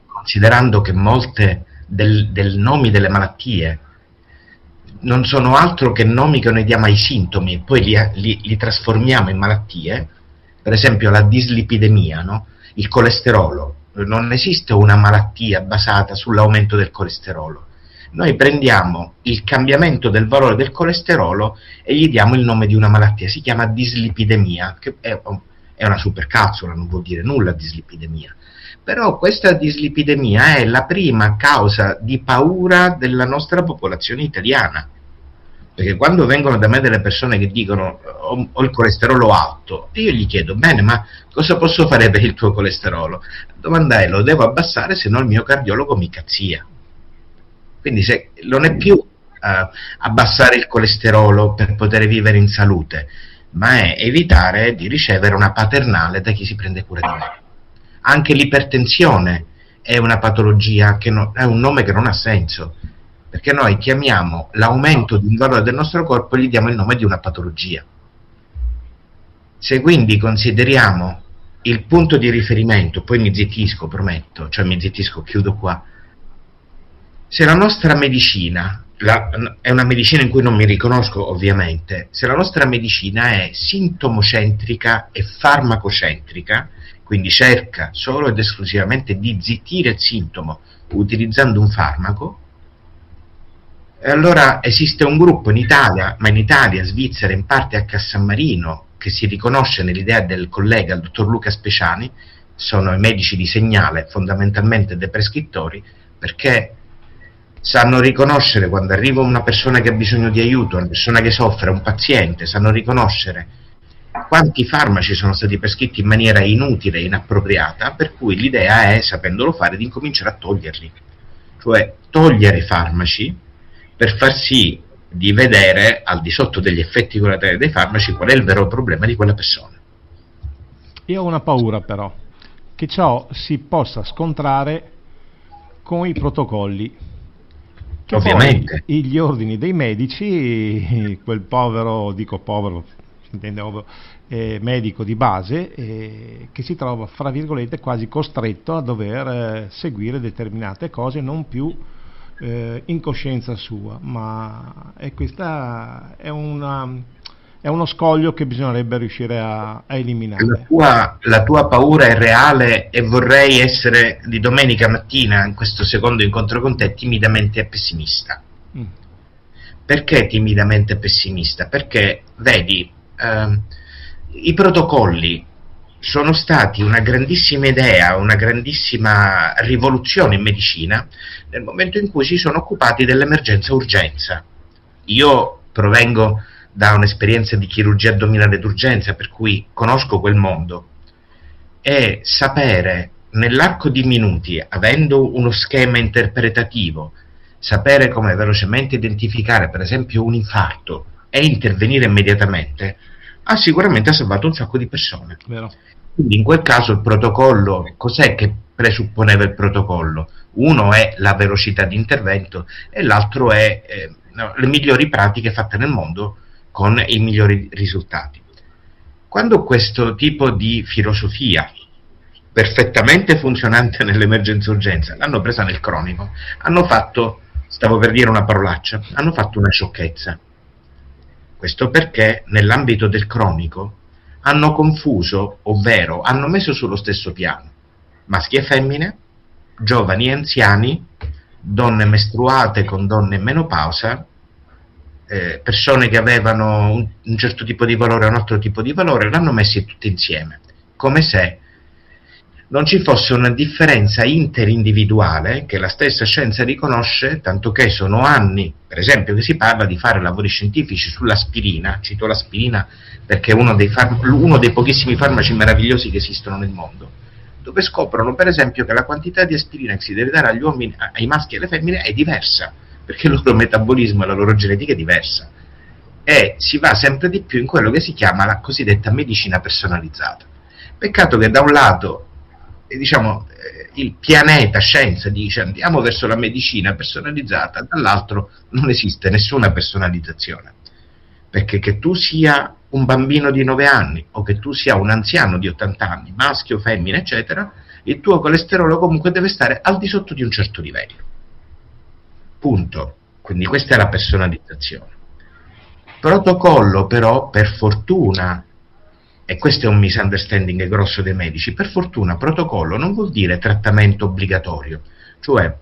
considerando che molte del nomi delle malattie non sono altro che nomi che noi diamo ai sintomi e poi li trasformiamo in malattie, per esempio la dislipidemia, no? Il colesterolo, non esiste una malattia basata sull'aumento del colesterolo. Noi prendiamo il cambiamento del valore del colesterolo e gli diamo il nome di una malattia, si chiama dislipidemia, che è una supercazzola, non vuol dire nulla dislipidemia. Però questa dislipidemia è la prima causa di paura della nostra popolazione italiana. Perché quando vengono da me delle persone che dicono ho il colesterolo alto, io gli chiedo, bene, ma cosa posso fare per il tuo colesterolo? La domanda è, lo devo abbassare, se no il mio cardiologo mi cazzia. Quindi non è più abbassare il colesterolo per poter vivere in salute, ma è evitare di ricevere una paternale da chi si prende cura di me. Anche l'ipertensione è una patologia che è un nome che non ha senso, perché noi chiamiamo l'aumento di un valore del nostro corpo e gli diamo il nome di una patologia. Se quindi consideriamo il punto di riferimento, poi mi zittisco, prometto, chiudo qua. Se la nostra medicina, è una medicina in cui non mi riconosco ovviamente, se la nostra medicina è sintomocentrica e farmacocentrica, quindi cerca solo ed esclusivamente di zittire il sintomo utilizzando un farmaco, e allora esiste un gruppo in Italia, ma in Italia, Svizzera, in parte anche a San Marino, che si riconosce nell'idea del collega, il dottor Luca Speciani, sono i medici di segnale, fondamentalmente dei prescrittori, perché sanno riconoscere quando arriva una persona che ha bisogno di aiuto, una persona che soffre, un paziente, sanno riconoscere quanti farmaci sono stati prescritti in maniera inutile e inappropriata, per cui l'idea è, sapendolo fare, di incominciare a toglierli, cioè togliere i farmaci per far sì di vedere, al di sotto degli effetti collaterali dei farmaci, qual è il vero problema di quella persona. Io ho una paura però, che ciò si possa scontrare con i protocolli, che ovviamente poi gli ordini dei medici, quel povero, medico di base, che si trova, fra virgolette, quasi costretto a dover seguire determinate cose, non più in coscienza sua, ma questa è uno scoglio che bisognerebbe riuscire a eliminare. La tua paura è reale e vorrei essere di domenica mattina, in questo secondo incontro con te, timidamente pessimista. Perché timidamente pessimista? Perché, vedi, i protocolli sono stati una grandissima idea, una grandissima rivoluzione in medicina nel momento in cui si sono occupati dell'emergenza urgenza. Io provengo da un'esperienza di chirurgia addominale d'urgenza, per cui conosco quel mondo, e sapere nell'arco di minuti, avendo uno schema interpretativo, sapere come velocemente identificare per esempio un infarto e intervenire immediatamente, ha sicuramente salvato un sacco di persone. Vero. Quindi in quel caso il protocollo, cos'è che presupponeva il protocollo? Uno è la velocità di intervento e l'altro è le migliori pratiche fatte nel mondo con i migliori risultati. Quando questo tipo di filosofia, perfettamente funzionante nell'emergenza urgenza, l'hanno presa nel cronico, hanno fatto, stavo per dire una parolaccia, hanno fatto una sciocchezza. Questo perché nell'ambito del cronico hanno confuso, ovvero hanno messo sullo stesso piano maschi e femmine, giovani e anziani, donne mestruate con donne in menopausa, persone che avevano un certo tipo di valore e un altro tipo di valore, l'hanno messi tutti insieme, come se non ci fosse una differenza interindividuale che la stessa scienza riconosce, tanto che sono anni, per esempio, che si parla di fare lavori scientifici sull'aspirina. Cito l'aspirina perché è uno dei pochissimi farmaci meravigliosi che esistono nel mondo, dove scoprono per esempio che la quantità di aspirina che si deve dare agli uomini, ai maschi e alle femmine è diversa, perché il loro metabolismo e la loro genetica è diversa, e si va sempre di più in quello che si chiama la cosiddetta medicina personalizzata. Peccato che da un lato il pianeta scienza dice andiamo verso la medicina personalizzata, dall'altro non esiste nessuna personalizzazione, perché che tu sia un bambino di 9 anni o che tu sia un anziano di 80 anni, maschio, femmina, eccetera, il tuo colesterolo comunque deve stare al di sotto di un certo livello, punto. Quindi questa è la personalizzazione. Protocollo però, per fortuna, e questo è un misunderstanding grosso dei medici, per fortuna protocollo non vuol dire trattamento obbligatorio, cioè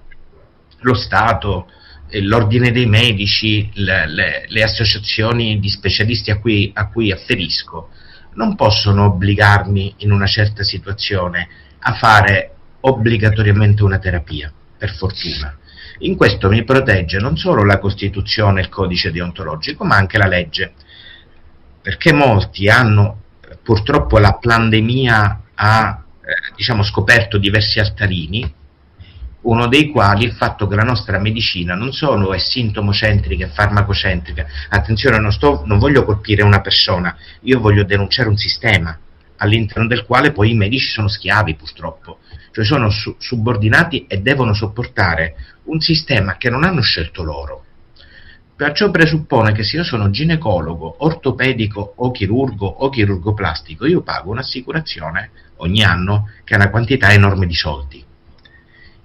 lo Stato, l'ordine dei medici, le associazioni di specialisti a cui afferisco non possono obbligarmi in una certa situazione a fare obbligatoriamente una terapia, per fortuna, In questo mi protegge non solo la Costituzione e il codice deontologico, ma anche la legge, perché molti hanno, purtroppo la pandemia ha scoperto diversi altarini, uno dei quali il fatto che la nostra medicina non solo è sintomocentrica e farmacocentrica. Attenzione, non voglio colpire una persona, io voglio denunciare un sistema all'interno del quale poi i medici sono schiavi, purtroppo, cioè sono subordinati e devono sopportare un sistema che non hanno scelto loro. Perciò presuppone che se io sono ginecologo, ortopedico o chirurgo plastico, io pago un'assicurazione ogni anno che ha una quantità enorme di soldi.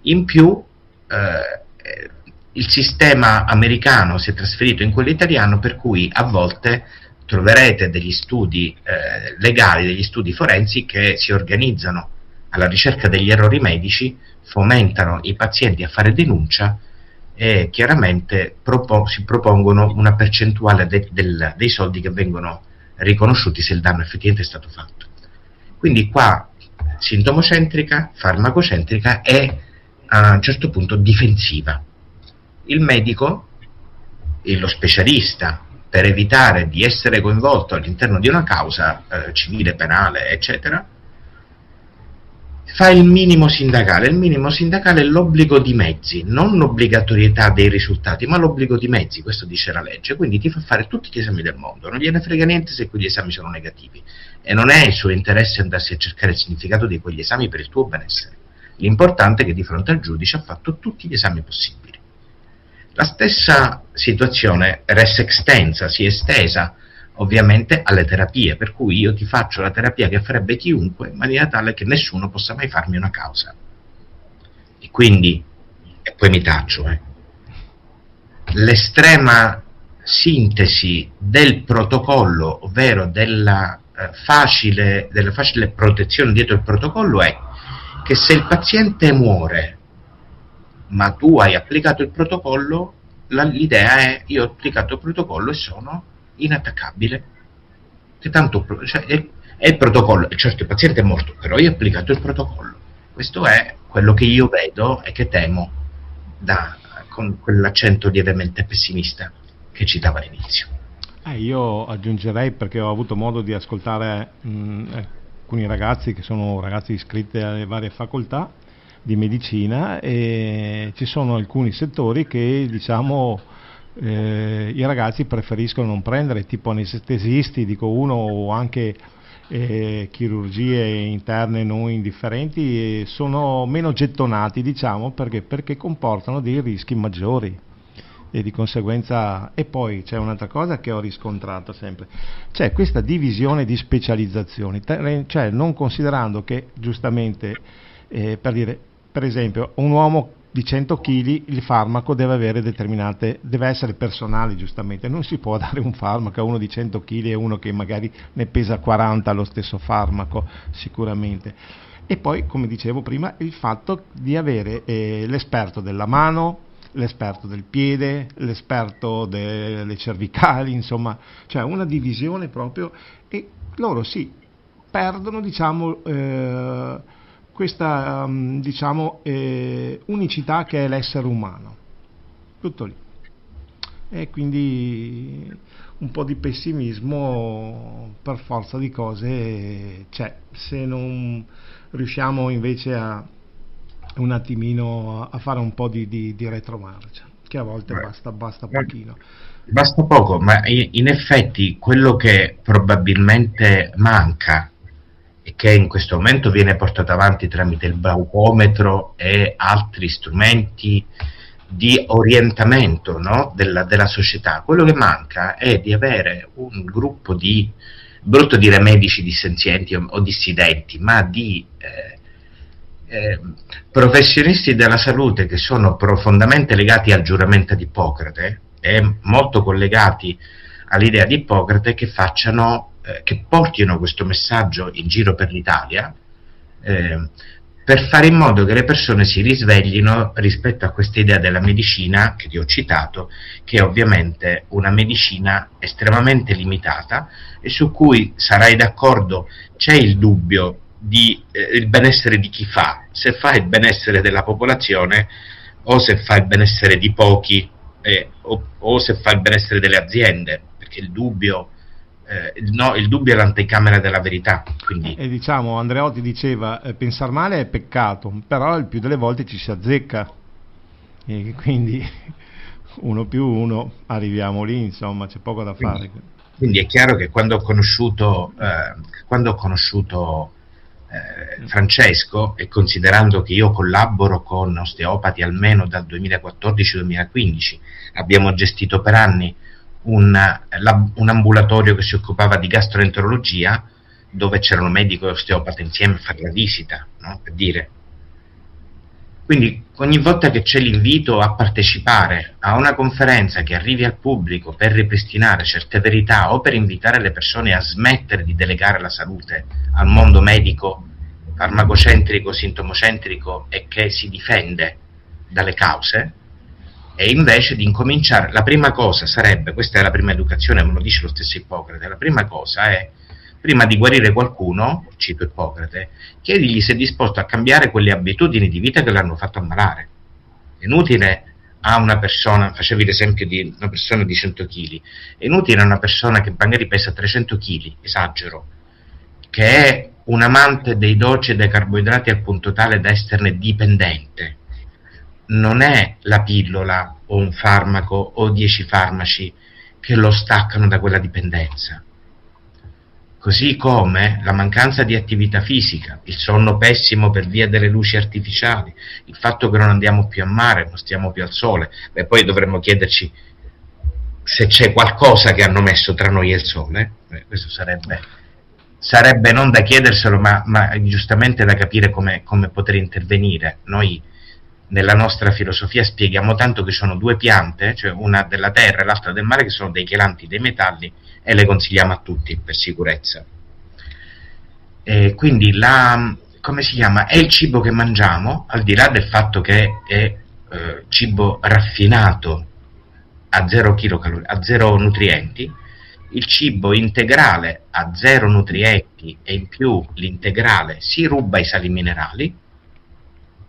In più il sistema americano si è trasferito in quello italiano, per cui a volte troverete degli studi legali, degli studi forensi che si organizzano alla ricerca degli errori medici, fomentano i pazienti a fare denuncia e chiaramente si propongono una percentuale dei soldi che vengono riconosciuti se il danno effettivamente è stato fatto. Quindi qua sintomocentrica, farmacocentrica e a un certo punto difensiva. Il medico, lo specialista, per evitare di essere coinvolto all'interno di una causa civile, penale, eccetera, fa il minimo sindacale. Il minimo sindacale è l'obbligo di mezzi, non l'obbligatorietà dei risultati, ma l'obbligo di mezzi, questo dice la legge. Quindi ti fa fare tutti gli esami del mondo, non gliene frega niente se quegli esami sono negativi, e non è il suo interesse andarsi a cercare il significato di quegli esami per il tuo benessere. L'importante è che di fronte al giudice ha fatto tutti gli esami possibili. La stessa situazione res extensa, si è estesa ovviamente alle terapie, per cui io ti faccio la terapia che farebbe chiunque in maniera tale che nessuno possa mai farmi una causa. E quindi, e poi mi taccio, l'estrema sintesi del protocollo, ovvero della facile protezione dietro il protocollo, è che se il paziente muore ma tu hai applicato il protocollo, l'idea è: io ho applicato il protocollo e sono inattaccabile, che tanto è il protocollo, certo il paziente è morto, però io ho applicato il protocollo. Questo è quello che io vedo e che temo, con quell'accento lievemente pessimista che citava all'inizio. Io aggiungerei, perché ho avuto modo di ascoltare alcuni ragazzi che sono ragazzi iscritti alle varie facoltà di medicina, e ci sono alcuni settori che i ragazzi preferiscono non prendere, tipo anestesisti, dico uno, o anche chirurgie interne non indifferenti, sono meno gettonati, perché comportano dei rischi maggiori, e di conseguenza. E poi c'è un'altra cosa che ho riscontrato sempre, c'è questa divisione di specializzazioni, cioè non considerando che giustamente per esempio un uomo di 100 kg il farmaco deve essere personale, giustamente non si può dare un farmaco a uno di 100 kg e uno che magari ne pesa 40 lo stesso farmaco, sicuramente. E poi, come dicevo prima, il fatto di avere l'esperto della mano, l'esperto del piede, l'esperto delle cervicali, insomma, cioè una divisione proprio, e loro perdono questa unicità che è l'essere umano, tutto lì. E quindi un po' di pessimismo per forza di cose c'è, se non riusciamo invece un attimino a fare un po' di retromarcia, che a volte basta pochino. Basta poco, ma in effetti quello che probabilmente manca e che in questo momento viene portato avanti tramite il baucometro e altri strumenti di orientamento, no, della società, quello che manca è di avere un gruppo di, brutto dire medici dissenzienti o dissidenti, ma di professionisti della salute che sono profondamente legati al giuramento di Ippocrate e molto collegati all'idea di Ippocrate, che portino questo messaggio in giro per l'Italia, per fare in modo che le persone si risveglino rispetto a questa idea della medicina che ti ho citato, che è ovviamente una medicina estremamente limitata e su cui, sarai d'accordo, c'è il dubbio il benessere di chi fa. Se fa il benessere della popolazione, o se fa il benessere di pochi o se fa il benessere delle aziende, perché il dubbio è l'anticamera della verità. Quindi... E diciamo, Andreotti diceva, pensare male è peccato, però il più delle volte ci si azzecca, e quindi 1 più 1 arriviamo lì, insomma, c'è poco da fare. Quindi è chiaro che quando ho conosciuto Francesco, e considerando che io collaboro con osteopati almeno dal 2014-2015, abbiamo gestito per anni un ambulatorio che si occupava di gastroenterologia, dove c'erano medico e osteopata insieme a fare la visita, no? Per dire. Quindi ogni volta che c'è l'invito a partecipare a una conferenza che arrivi al pubblico per ripristinare certe verità o per invitare le persone a smettere di delegare la salute al mondo medico, farmacocentrico, sintomocentrico e che si difende dalle cause, e invece di incominciare, la prima cosa sarebbe, questa è la prima educazione, me lo dice lo stesso Ippocrate, la prima cosa è, prima di guarire qualcuno, cito Ippocrate, chiedigli se è disposto a cambiare quelle abitudini di vita che l'hanno fatto ammalare. È inutile a una persona, facevi l'esempio di una persona di 100 kg, è inutile a una persona che magari pesa 300 kg, esagero, che è un amante dei dolci e dei carboidrati al punto tale da esserne dipendente. Non è la pillola o un farmaco o 10 farmaci che lo staccano da quella dipendenza. Così come la mancanza di attività fisica, il sonno pessimo per via delle luci artificiali, il fatto che non andiamo più a mare, non stiamo più al sole. Beh, poi dovremmo chiederci se c'è qualcosa che hanno messo tra noi e il sole. Questo sarebbe non da chiederselo, ma giustamente da capire come poter intervenire. Noi nella nostra filosofia spieghiamo tanto che sono 2 piante, cioè una della terra e l'altra del mare, che sono dei chelanti, dei metalli, e le consigliamo a tutti per sicurezza. Quindi come si chiama? È il cibo che mangiamo, al di là del fatto che è cibo raffinato a 0 kilocalorie, a 0 nutrienti, il cibo integrale a 0 nutrienti, e in più l'integrale si ruba i sali minerali.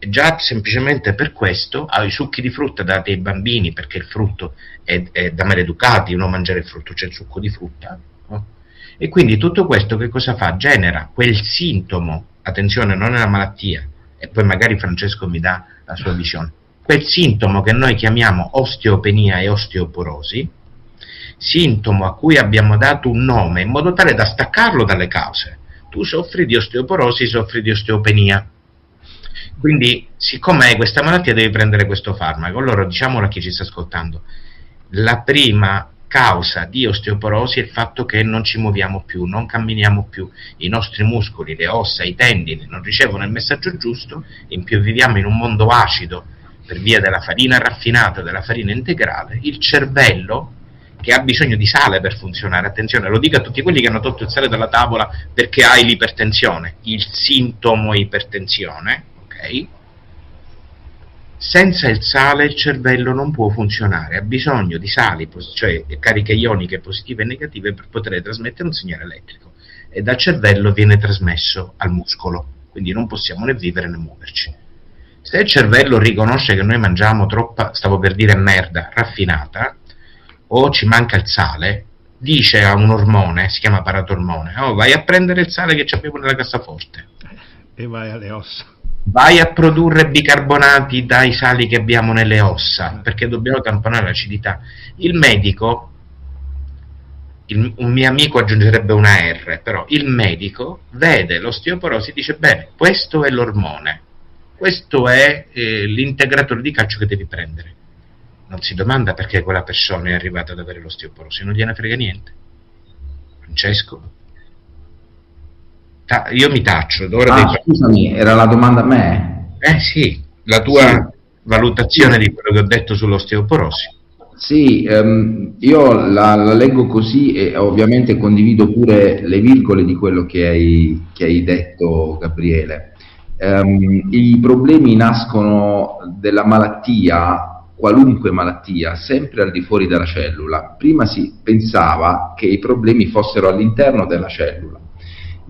E già semplicemente per questo i succhi di frutta dati ai bambini, perché il frutto è da maleducati non mangiare il frutto, c'è il succo di frutta, no? E quindi tutto questo che cosa fa? Genera quel sintomo, attenzione, non è una malattia, e poi magari Francesco mi dà la sua visione, quel sintomo che noi chiamiamo osteopenia e osteoporosi, sintomo a cui abbiamo dato un nome in modo tale da staccarlo dalle cause. Tu soffri di osteoporosi, soffri di osteopenia. Quindi, siccome hai questa malattia, devi prendere questo farmaco. Allora, diciamolo a chi ci sta ascoltando, la prima causa di osteoporosi è il fatto che non ci muoviamo più, non camminiamo più, i nostri muscoli, le ossa, i tendini non ricevono il messaggio giusto, in più viviamo in un mondo acido per via della farina raffinata, della farina integrale. Il cervello, che ha bisogno di sale per funzionare, attenzione, lo dico a tutti quelli che hanno tolto il sale dalla tavola perché hai l'ipertensione, il sintomo ipertensione, ok? Senza il sale il cervello non può funzionare, ha bisogno di sali, cioè cariche ioniche positive e negative, per poter trasmettere un segnale elettrico, e dal cervello viene trasmesso al muscolo, quindi non possiamo né vivere né muoverci. Se il cervello riconosce che noi mangiamo troppa, stavo per dire merda, raffinata, o ci manca il sale, dice a un ormone, si chiama paratormone, oh, vai a prendere il sale che abbiamo nella cassaforte e vai alle ossa, vai a produrre bicarbonati dai sali che abbiamo nelle ossa, perché dobbiamo tamponare l'acidità. Il medico, un mio amico aggiungerebbe una R, però il medico vede l'osteoporosi e dice: bene, questo è l'ormone, questo è l'integratore di calcio che devi prendere. Non si domanda perché quella persona è arrivata ad avere l'osteoporosi, non gliene frega niente. Francesco? Io mi taccio. Scusami, era la domanda a me? Sì, la tua valutazione di quello che ho detto sull'osteoporosi. Sì, io la leggo così, e ovviamente condivido pure le virgole di quello che hai detto, Gabriele. I problemi nascono della malattia, qualunque malattia, sempre al di fuori della cellula. Prima si pensava che i problemi fossero all'interno della cellula,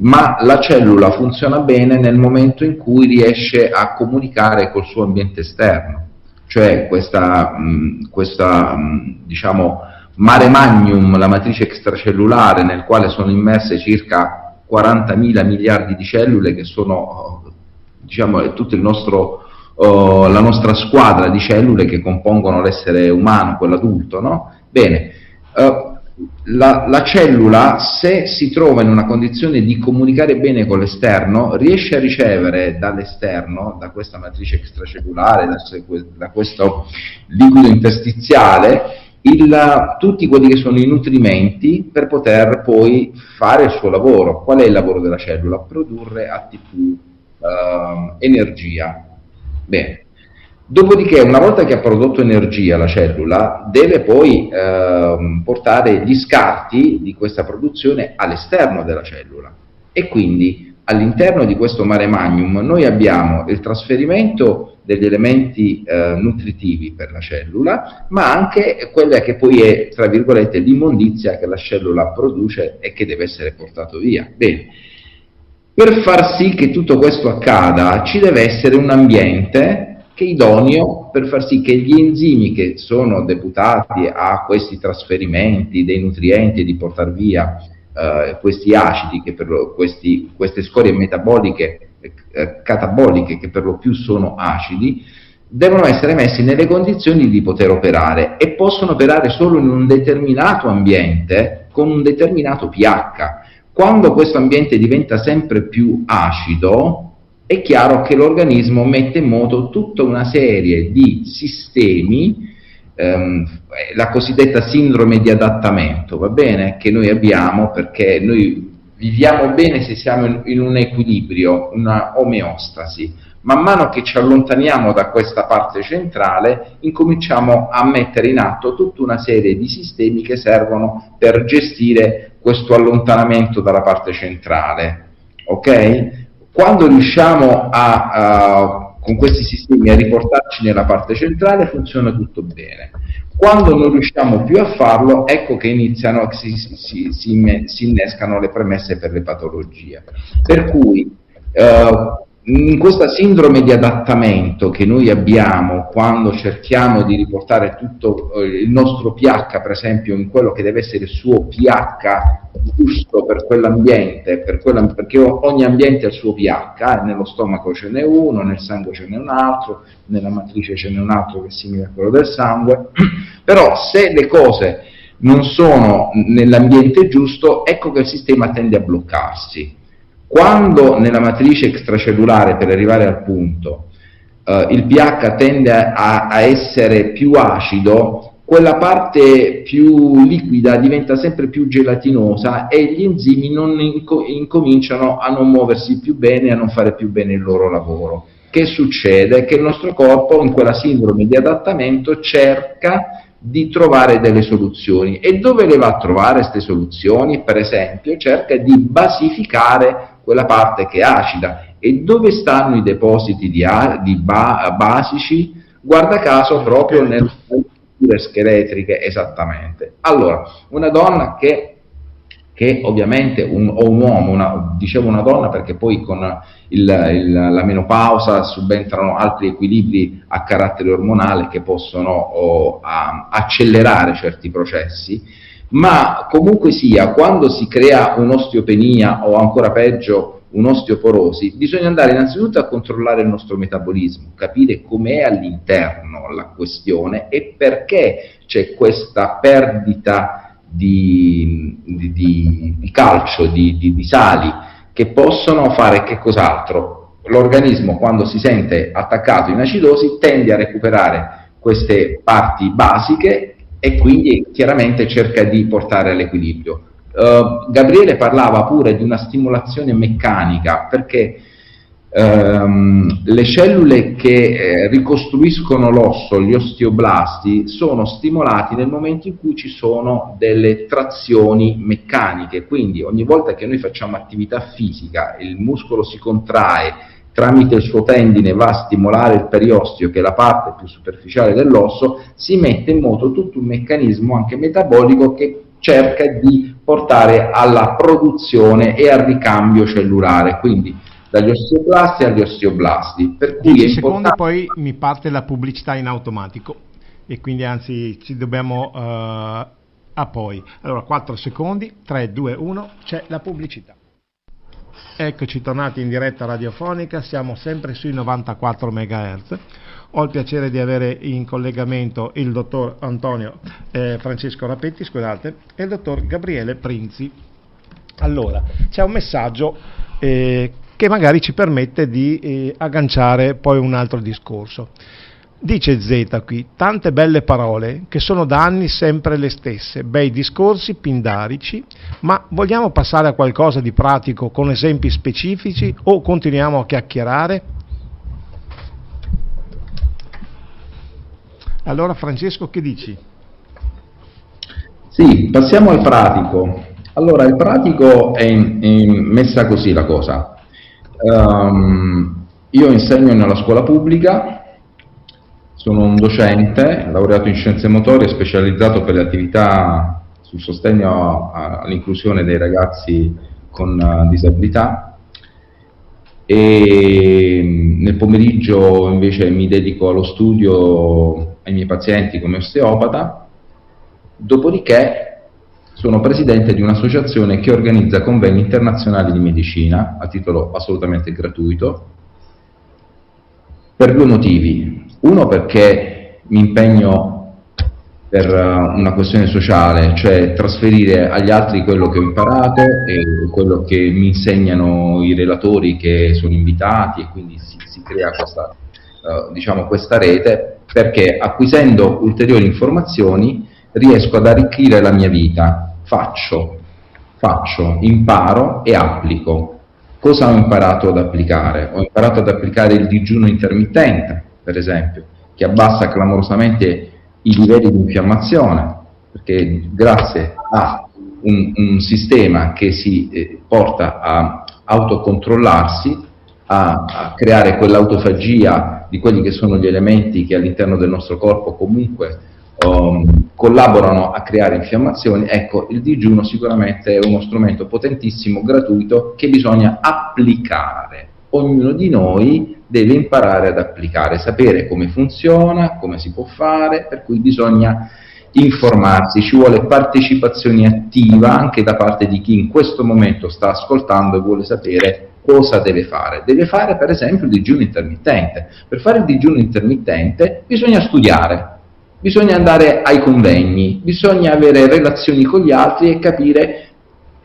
ma la cellula funziona bene nel momento in cui riesce a comunicare col suo ambiente esterno. cioè diciamo mare magnum, la matrice extracellulare, nel quale sono immerse circa 40.000 miliardi di cellule, che sono, diciamo, tutto il nostro, la nostra squadra di cellule che compongono l'essere umano, quello adulto, no? Bene, la cellula, se si trova in una condizione di comunicare bene con l'esterno, riesce a ricevere dall'esterno, da questa matrice extracellulare, da questo liquido interstiziale, tutti quelli che sono i nutrimenti per poter poi fare il suo lavoro. Qual è il lavoro della cellula? Produrre ATP, energia. Bene. Dopodiché, una volta che ha prodotto energia la cellula, deve poi portare gli scarti di questa produzione all'esterno della cellula, e quindi all'interno di questo mare magnum noi abbiamo il trasferimento degli elementi nutritivi per la cellula, ma anche quella che poi è, tra virgolette, l'immondizia che la cellula produce e che deve essere portato via. Bene. Per far sì che tutto questo accada, ci deve essere un ambiente che è idoneo per far sì che gli enzimi che sono deputati a questi trasferimenti dei nutrienti e di portare via questi acidi, queste scorie metaboliche, cataboliche, che per lo più sono acidi, devono essere messi nelle condizioni di poter operare, e possono operare solo in un determinato ambiente con un determinato pH. Quando questo ambiente diventa sempre più acido, è chiaro che l'organismo mette in moto tutta una serie di sistemi, la cosiddetta sindrome di adattamento, va bene, che noi abbiamo, perché noi viviamo bene se siamo in un equilibrio, una omeostasi. Man mano che ci allontaniamo da questa parte centrale, incominciamo a mettere in atto tutta una serie di sistemi che servono per gestire questo allontanamento dalla parte centrale, ok? Quando riusciamo con questi sistemi a riportarci nella parte centrale, funziona tutto bene. Quando non riusciamo più a farlo, ecco che iniziano, si innescano le premesse per le patologie. Per cui in questa sindrome di adattamento che noi abbiamo quando cerchiamo di riportare tutto il nostro pH, per esempio, in quello che deve essere il suo pH giusto per quell'ambiente, perché ogni ambiente ha il suo pH, nello stomaco ce n'è uno, nel sangue ce n'è un altro, nella matrice ce n'è un altro che è simile a quello del sangue, però se le cose non sono nell'ambiente giusto, ecco che il sistema tende a bloccarsi. Quando nella matrice extracellulare, per arrivare al punto, il pH tende a essere più acido, quella parte più liquida diventa sempre più gelatinosa e gli enzimi incominciano a non muoversi più bene, a non fare più bene il loro lavoro. Che succede? Che il nostro corpo, in quella sindrome di adattamento, cerca di trovare delle soluzioni. E dove le va a trovare queste soluzioni? Per esempio, cerca di basificare quella parte che è acida. E dove stanno i depositi basici? Guarda caso proprio nelle strutture scheletriche, esattamente. Allora, una donna che ovviamente, o un uomo, dicevo una donna perché poi con la menopausa subentrano altri equilibri a carattere ormonale che possono accelerare certi processi, ma comunque sia, quando si crea un'osteopenia o ancora peggio un'osteoporosi, bisogna andare innanzitutto a controllare il nostro metabolismo, capire com'è all'interno la questione e perché c'è questa perdita di calcio, di sali, che possono fare che cos'altro? L'organismo, quando si sente attaccato in acidosi, tende a recuperare queste parti basiche e quindi chiaramente cerca di portare all'equilibrio. Gabriele parlava pure di una stimolazione meccanica, perché le cellule che ricostruiscono l'osso, gli osteoblasti, sono stimolati nel momento in cui ci sono delle trazioni meccaniche, quindi ogni volta che noi facciamo attività fisica, il muscolo si contrae, tramite il suo tendine va a stimolare il periosteo, che è la parte più superficiale dell'osso, si mette in moto tutto un meccanismo anche metabolico che cerca di portare alla produzione e al ricambio cellulare. Quindi dagli osteoclasti agli osteoblasti. Per cui 10 è secondi, importante... poi mi parte la pubblicità in automatico e quindi anzi ci dobbiamo a poi. Allora 4 secondi, 3, 2, 1, c'è la pubblicità. Eccoci tornati in diretta radiofonica, siamo sempre sui 94 MHz. Ho il piacere di avere in collegamento il dottor Francesco Rapetti, scusate, e il dottor Gabriele Prinzi. Allora, c'è un messaggio che magari ci permette di agganciare poi un altro discorso. Dice Z qui, tante belle parole che sono da anni sempre le stesse, bei discorsi pindarici, ma vogliamo passare a qualcosa di pratico con esempi specifici o continuiamo a chiacchierare? Allora Francesco, che dici? Sì, passiamo al pratico. Allora, il pratico è messa così la cosa. Io insegno nella scuola pubblica, sono un docente, laureato in scienze motorie, specializzato per le attività sul sostegno all'inclusione dei ragazzi con disabilità, e nel pomeriggio invece mi dedico allo studio ai miei pazienti come osteopata. Dopodiché sono presidente di un'associazione che organizza convegni internazionali di medicina a titolo assolutamente gratuito, per due motivi. Uno, perché mi impegno per una questione sociale, cioè trasferire agli altri quello che ho imparato e quello che mi insegnano i relatori che sono invitati, e quindi si crea questa, questa rete, perché acquisendo ulteriori informazioni riesco ad arricchire la mia vita. Faccio, imparo e applico. Cosa ho imparato ad applicare? Ho imparato ad applicare il digiuno intermittente, per esempio, che abbassa clamorosamente i livelli di infiammazione, perché grazie a un sistema che si porta a autocontrollarsi, a creare quell'autofagia di quelli che sono gli elementi che all'interno del nostro corpo comunque collaborano a creare infiammazioni. Ecco, il digiuno sicuramente è uno strumento potentissimo, gratuito, che bisogna applicare. Ognuno di noi deve imparare ad applicare, sapere come funziona, come si può fare, per cui bisogna informarsi, ci vuole partecipazione attiva anche da parte di chi in questo momento sta ascoltando e vuole sapere cosa deve fare. Deve fare per esempio il digiuno intermittente. Per fare il digiuno intermittente bisogna studiare, bisogna andare ai convegni, bisogna avere relazioni con gli altri e capire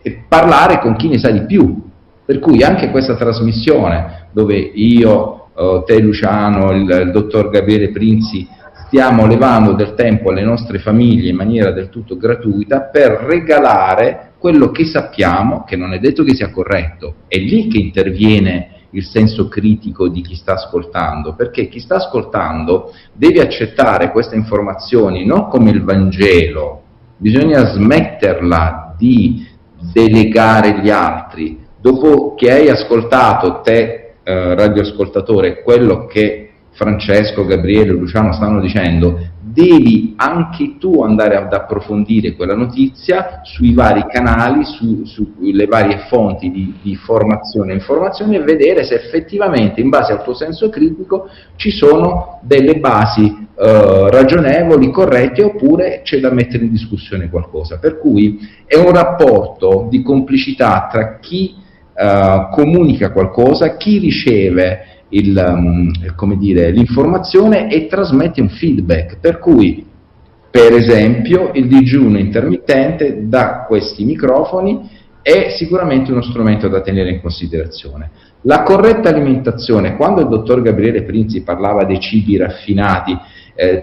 e parlare con chi ne sa di più. Per cui anche questa trasmissione, dove io, te Luciano, il dottor Gabriele Prinzi, stiamo levando del tempo alle nostre famiglie in maniera del tutto gratuita per regalare quello che sappiamo, che non è detto che sia corretto. È lì che interviene il senso critico di chi sta ascoltando, perché chi sta ascoltando deve accettare queste informazioni non come il Vangelo. Bisogna smetterla di delegare gli altri. Dopo che hai ascoltato, te radioascoltatore, quello che Francesco, Gabriele, Luciano stanno dicendo, devi anche tu andare ad approfondire quella notizia sui vari canali, sulle varie fonti di formazione e informazione, e vedere se effettivamente in base al tuo senso critico ci sono delle basi ragionevoli, corrette, oppure c'è da mettere in discussione qualcosa. Per cui è un rapporto di complicità tra chi comunica qualcosa, chi riceve l'informazione e trasmette un feedback. Per cui, per esempio, il digiuno intermittente da questi microfoni è sicuramente uno strumento da tenere in considerazione. La corretta alimentazione, quando il dottor Gabriele Prinzi parlava dei cibi raffinati,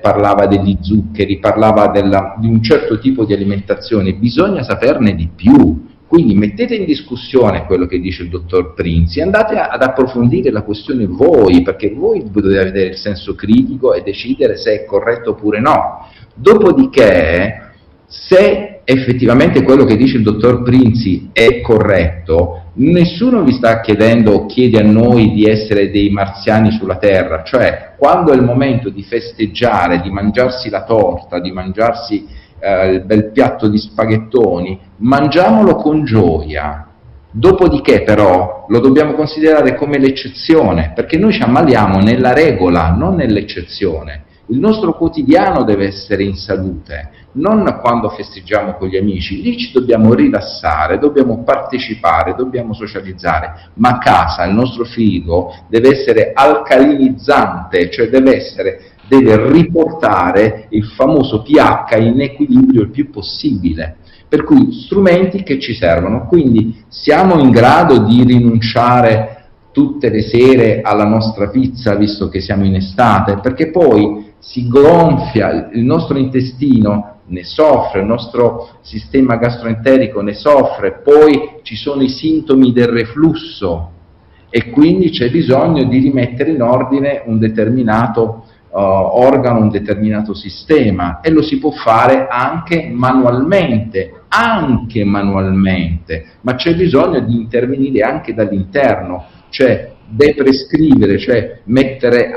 parlava degli zuccheri, parlava di un certo tipo di alimentazione, bisogna saperne di più. Quindi mettete in discussione quello che dice il dottor Prinzi, andate ad approfondire la questione voi, perché voi dovete avere il senso critico e decidere se è corretto oppure no. Dopodiché, se effettivamente quello che dice il dottor Prinzi è corretto, nessuno vi sta chiedendo o chiede a noi di essere dei marziani sulla Terra, cioè quando è il momento di festeggiare, di mangiarsi la torta, di mangiarsi il bel piatto di spaghettoni, mangiamolo con gioia, Dopodiché però lo dobbiamo considerare come l'eccezione, perché noi ci ammaliamo nella regola, non nell'eccezione. Il nostro quotidiano deve essere in salute, non quando festeggiamo con gli amici. Lì ci dobbiamo rilassare, dobbiamo partecipare, dobbiamo socializzare, ma a casa il nostro frigo deve essere alcalinizzante, cioè deve riportare il famoso pH in equilibrio il più possibile. Per cui strumenti che ci servono. Quindi siamo in grado di rinunciare tutte le sere alla nostra pizza, visto che siamo in estate, perché poi si gonfia, il nostro intestino ne soffre, il nostro sistema gastroenterico ne soffre, poi ci sono i sintomi del reflusso e quindi c'è bisogno di rimettere in ordine un determinato organo, un determinato sistema, e lo si può fare anche manualmente, ma c'è bisogno di intervenire anche dall'interno, cioè deprescrivere, cioè mettere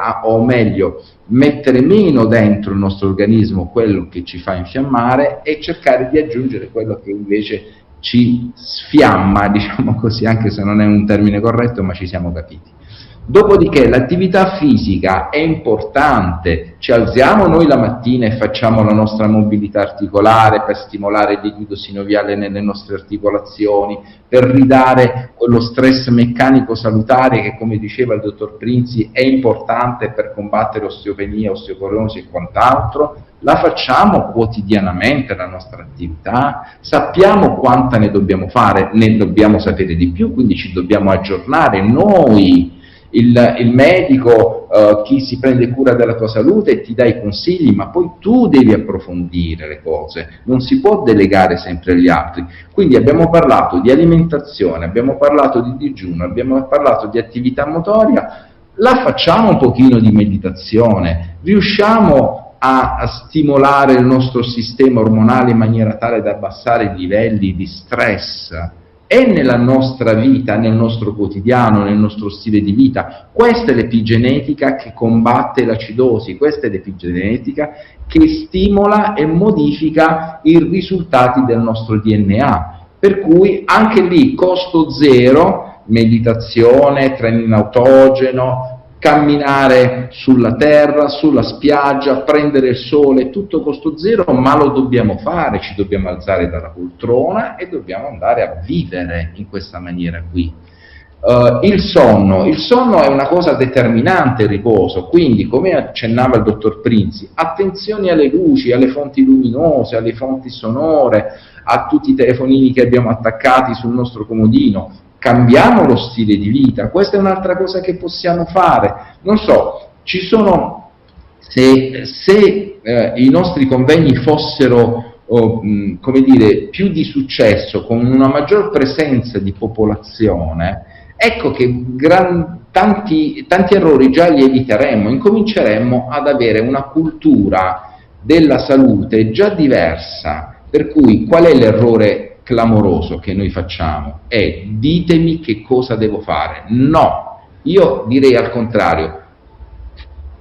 meno dentro il nostro organismo quello che ci fa infiammare e cercare di aggiungere quello che invece ci sfiamma, diciamo così, anche se non è un termine corretto, ma ci siamo capiti. Dopodiché l'attività fisica è importante, ci alziamo noi la mattina e facciamo la nostra mobilità articolare per stimolare il liquido sinoviale nelle nostre articolazioni, per ridare quello stress meccanico salutare che, come diceva il dottor Prinzi, è importante per combattere osteopenia, osteoporosi e quant'altro. La facciamo quotidianamente la nostra attività, sappiamo quanta ne dobbiamo fare, ne dobbiamo sapere di più, quindi ci dobbiamo aggiornare noi. Il medico, chi si prende cura della tua salute ti dà i consigli, ma poi tu devi approfondire le cose, non si può delegare sempre agli altri. Quindi abbiamo parlato di alimentazione, abbiamo parlato di digiuno, abbiamo parlato di attività motoria, la facciamo un pochino di meditazione, riusciamo a stimolare il nostro sistema ormonale in maniera tale da abbassare i livelli di stress e nella nostra vita, nel nostro quotidiano, nel nostro stile di vita. Questa è l'epigenetica che combatte l'acidosi, questa è l'epigenetica che stimola e modifica i risultati del nostro DNA. Per cui anche lì costo zero, meditazione, training autogeno, camminare sulla terra, sulla spiaggia, prendere il sole, tutto costo zero, ma lo dobbiamo fare, ci dobbiamo alzare dalla poltrona e dobbiamo andare a vivere in questa maniera qui. Il sonno è una cosa determinante, il riposo, quindi come accennava il dottor Prinzi, attenzione alle luci, alle fonti luminose, alle fonti sonore, a tutti i telefonini che abbiamo attaccati sul nostro comodino. Cambiamo lo stile di vita, questa è un'altra cosa che possiamo fare. Non so, ci sono, se i nostri convegni fossero come dire, più di successo, con una maggior presenza di popolazione, ecco che tanti errori già li eviteremmo, incominceremmo ad avere una cultura della salute già diversa. Per cui qual è l'errore clamoroso che noi facciamo? È: ditemi che cosa devo fare. No, io direi al contrario: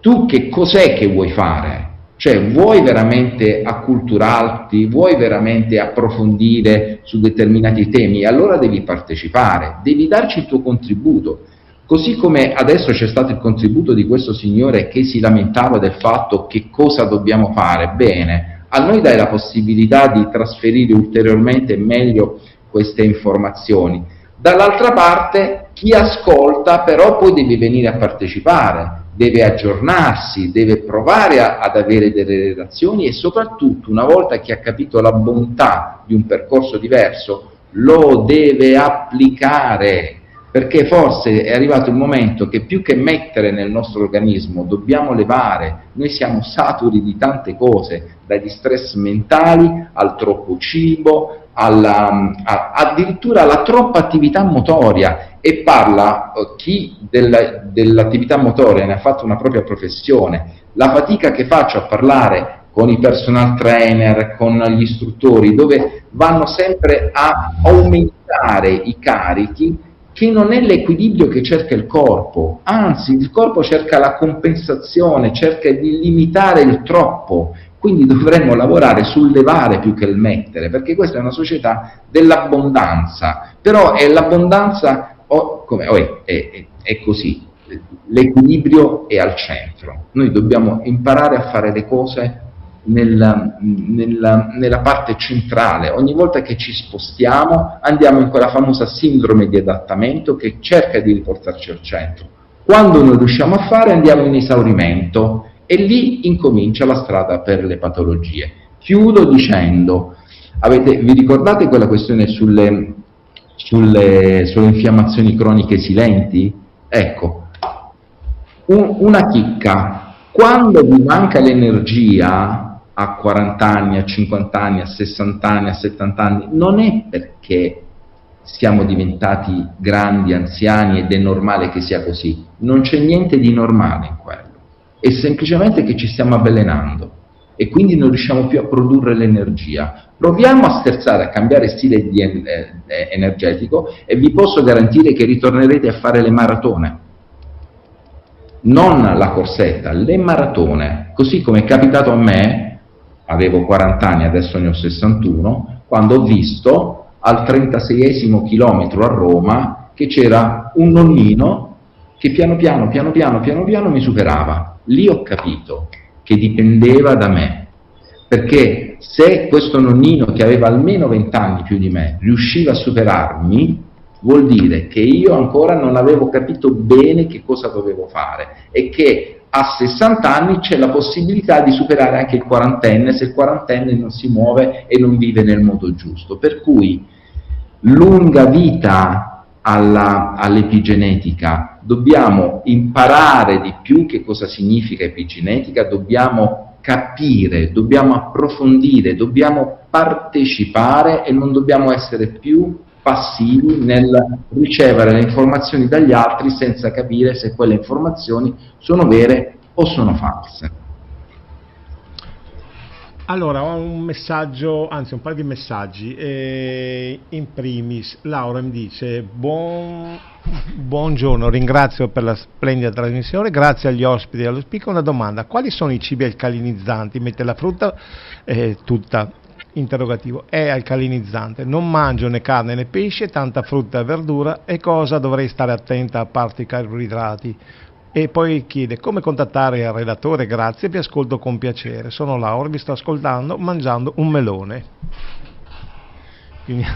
tu che cos'è che vuoi fare? Cioè, vuoi veramente acculturarti, vuoi veramente approfondire su determinati temi? Allora devi partecipare, devi darci il tuo contributo. Così come adesso c'è stato il contributo di questo signore che si lamentava del fatto che cosa dobbiamo fare. Bene, a noi dai la possibilità di trasferire ulteriormente e meglio queste informazioni. Dall'altra parte, chi ascolta però poi deve venire a partecipare, deve aggiornarsi, deve provare ad avere delle relazioni e soprattutto, una volta che ha capito la bontà di un percorso diverso, lo deve applicare. Perché forse è arrivato il momento che più che mettere nel nostro organismo dobbiamo levare. Noi siamo saturi di tante cose, dagli stress mentali al troppo cibo, addirittura alla troppa attività motoria, e parla chi dell'attività motoria ne ha fatto una propria professione. La fatica che faccio a parlare con i personal trainer, con gli istruttori, dove vanno sempre a aumentare i carichi, che non è l'equilibrio che cerca il corpo, anzi il corpo cerca la compensazione, cerca di limitare il troppo. Quindi dovremmo lavorare sul levare più che il mettere, perché questa è una società dell'abbondanza, però è l'abbondanza, è così, l'equilibrio è al centro. Noi dobbiamo imparare a fare le cose nella parte centrale. Ogni volta che ci spostiamo andiamo in quella famosa sindrome di adattamento che cerca di riportarci al centro. Quando non riusciamo a fare andiamo in esaurimento e lì incomincia la strada per le patologie. Chiudo dicendo, vi ricordate quella questione sulle infiammazioni croniche silenti? Ecco, una chicca: quando vi manca l'energia a 40 anni, a 50 anni, a 60 anni, a 70 anni, non è perché siamo diventati grandi, anziani ed è normale che sia così. Non c'è niente di normale in quello, è semplicemente che ci stiamo avvelenando e quindi non riusciamo più a produrre l'energia. Proviamo a sterzare, a cambiare stile energetico e vi posso garantire che ritornerete a fare le maratone, non la corsetta, le maratone, così come è capitato a me, avevo 40 anni, adesso ne ho 61, quando ho visto al 36esimo chilometro a Roma che c'era un nonnino che piano piano mi superava. Lì ho capito che dipendeva da me, perché se questo nonnino, che aveva almeno 20 anni più di me, riusciva a superarmi, vuol dire che io ancora non avevo capito bene che cosa dovevo fare e che a 60 anni c'è la possibilità di superare anche il quarantenne, se il quarantenne non si muove e non vive nel modo giusto. Per cui lunga vita all'epigenetica, dobbiamo imparare di più che cosa significa epigenetica, dobbiamo capire, dobbiamo approfondire, dobbiamo partecipare e non dobbiamo essere più passivi nel ricevere le informazioni dagli altri senza capire se quelle informazioni sono vere o sono false. Allora, ho un messaggio, anzi un paio di messaggi. In primis, Laura mi dice: buongiorno, ringrazio per la splendida trasmissione, grazie agli ospiti e allo speaker. Una domanda: quali sono i cibi alcalinizzanti? Mette la frutta tutta. Interrogativo. È alcalinizzante, non mangio né carne né pesce, tanta frutta e verdura, e cosa dovrei stare attenta a parte i carboidrati? E poi chiede: come contattare il relatore? Grazie, vi ascolto con piacere, sono Laura, vi sto ascoltando mangiando un melone. Quindi,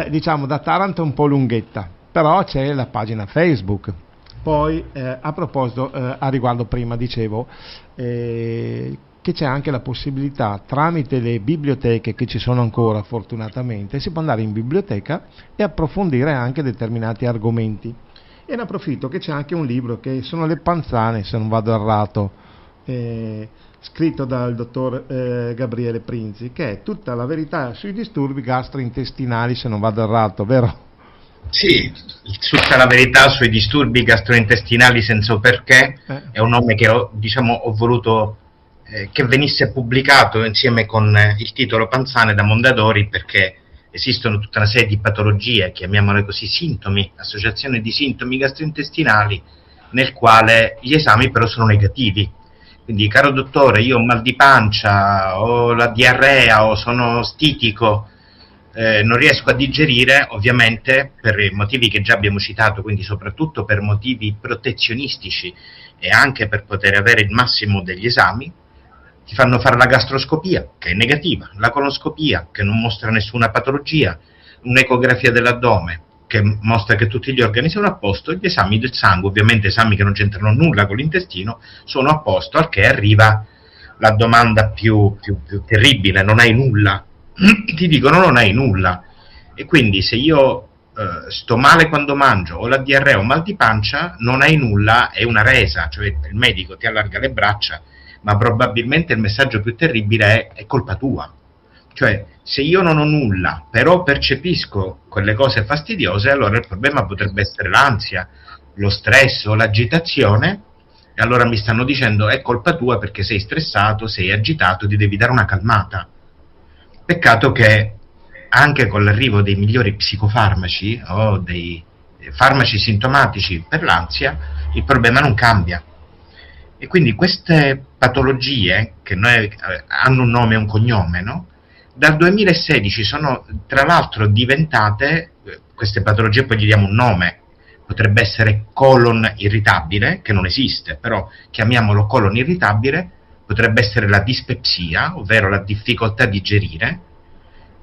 diciamo, da Taranto è un po' lunghetta, però c'è la pagina Facebook. Poi a proposito, a riguardo prima dicevo che c'è anche la possibilità, tramite le biblioteche che ci sono ancora fortunatamente, si può andare in biblioteca e approfondire anche determinati argomenti. E ne approfitto che c'è anche un libro che sono le panzane, se non vado errato, scritto dal dottor Gabriele Prinzi, che è tutta la verità sui disturbi gastrointestinali, se non vado errato, vero? Sì, tutta la verità sui disturbi gastrointestinali senza perché, è un nome che ho voluto che venisse pubblicato insieme con il titolo Panzane da Mondadori, perché esistono tutta una serie di patologie, chiamiamole così, sintomi, associazione di sintomi gastrointestinali, nel quale gli esami però sono negativi. Quindi, caro dottore, io ho mal di pancia, ho la diarrea, o sono stitico, non riesco a digerire, ovviamente per i motivi che già abbiamo citato, quindi soprattutto per motivi protezionistici e anche per poter avere il massimo degli esami, ti fanno fare la gastroscopia, che è negativa, la coloscopia, che non mostra nessuna patologia, un'ecografia dell'addome, che mostra che tutti gli organi sono a posto, e gli esami del sangue, ovviamente esami che non c'entrano nulla con l'intestino, sono a posto, al che arriva la domanda più terribile: non hai nulla? Ti dicono non hai nulla, e quindi se io sto male quando mangio, ho la diarrea o mal di pancia, non hai nulla, è una resa, cioè il medico ti allarga le braccia, ma probabilmente il messaggio più terribile è colpa tua. Cioè, se io non ho nulla, però percepisco quelle cose fastidiose, allora il problema potrebbe essere l'ansia, lo stress o l'agitazione, e allora mi stanno dicendo è colpa tua perché sei stressato, sei agitato, ti devi dare una calmata. Peccato che anche con l'arrivo dei migliori psicofarmaci o dei farmaci sintomatici per l'ansia, il problema non cambia. E quindi queste patologie, che hanno un nome e un cognome, no? Dal 2016 sono tra l'altro diventate, queste patologie poi gli diamo un nome, potrebbe essere colon irritabile, che non esiste, però chiamiamolo colon irritabile, potrebbe essere la dispepsia, ovvero la difficoltà a digerire.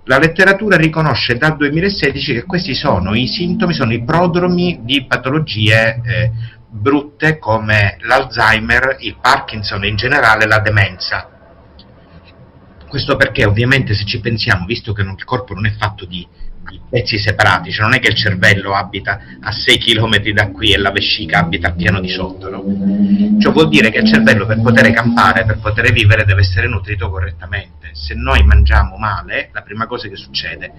La letteratura riconosce dal 2016 che questi sono i sintomi, sono i prodromi di patologie brutte come l'Alzheimer, il Parkinson e in generale la demenza. Questo perché ovviamente, se ci pensiamo, visto che il corpo non è fatto di pezzi separati, cioè non è che il cervello abita a 6 km da qui e la vescica abita al piano di sotto, no? Ciò vuol dire che il cervello, per poter campare, per poter vivere, deve essere nutrito correttamente. Se noi mangiamo male, la prima cosa che succede,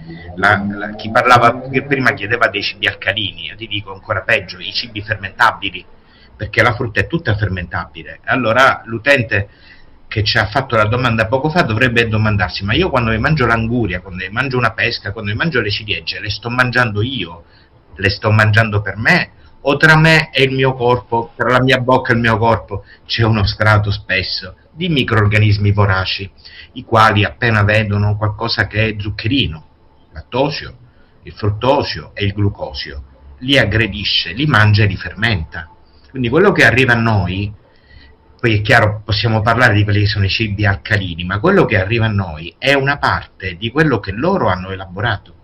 chi parlava prima chiedeva dei cibi alcalini, io ti dico ancora peggio, i cibi fermentabili, perché la frutta è tutta fermentabile. Allora l'utente che ci ha fatto la domanda poco fa dovrebbe domandarsi: ma io quando mi mangio l'anguria, quando mi mangio una pesca, quando mi mangio le ciliegie, le sto mangiando io, le sto mangiando per me, o tra me e il mio corpo, tra la mia bocca e il mio corpo c'è uno strato spesso di microrganismi voraci, i quali appena vedono qualcosa che è zuccherino, lattosio, il fruttosio e il glucosio, li aggredisce, li mangia e li fermenta. Quindi quello che arriva a noi, poi è chiaro, possiamo parlare di quelli che sono i cibi alcalini, ma quello che arriva a noi è una parte di quello che loro hanno elaborato.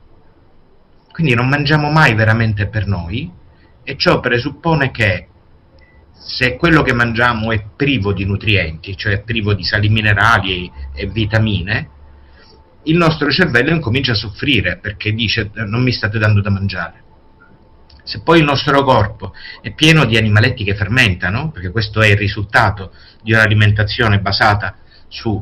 Quindi non mangiamo mai veramente per noi, e ciò presuppone che se quello che mangiamo è privo di nutrienti, cioè privo di sali minerali e vitamine, il nostro cervello incomincia a soffrire perché dice: non mi state dando da mangiare. Se poi il nostro corpo è pieno di animaletti che fermentano, perché questo è il risultato di un'alimentazione basata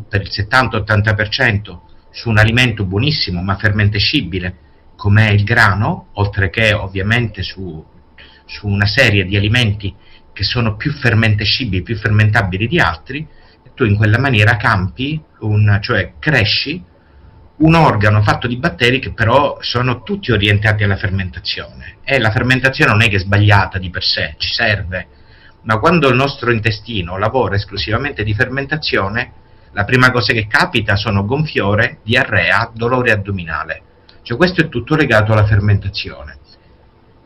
per il 70-80% su un alimento buonissimo ma fermentescibile come è il grano, oltre che ovviamente su una serie di alimenti che sono più fermentescibili, più fermentabili di altri, tu in quella maniera campi, cioè cresci un organo fatto di batteri che però sono tutti orientati alla fermentazione. E la fermentazione non è che è sbagliata di per sé, ci serve, ma quando il nostro intestino lavora esclusivamente di fermentazione, la prima cosa che capita sono gonfiore, diarrea, dolore addominale. Cioè questo è tutto legato alla fermentazione.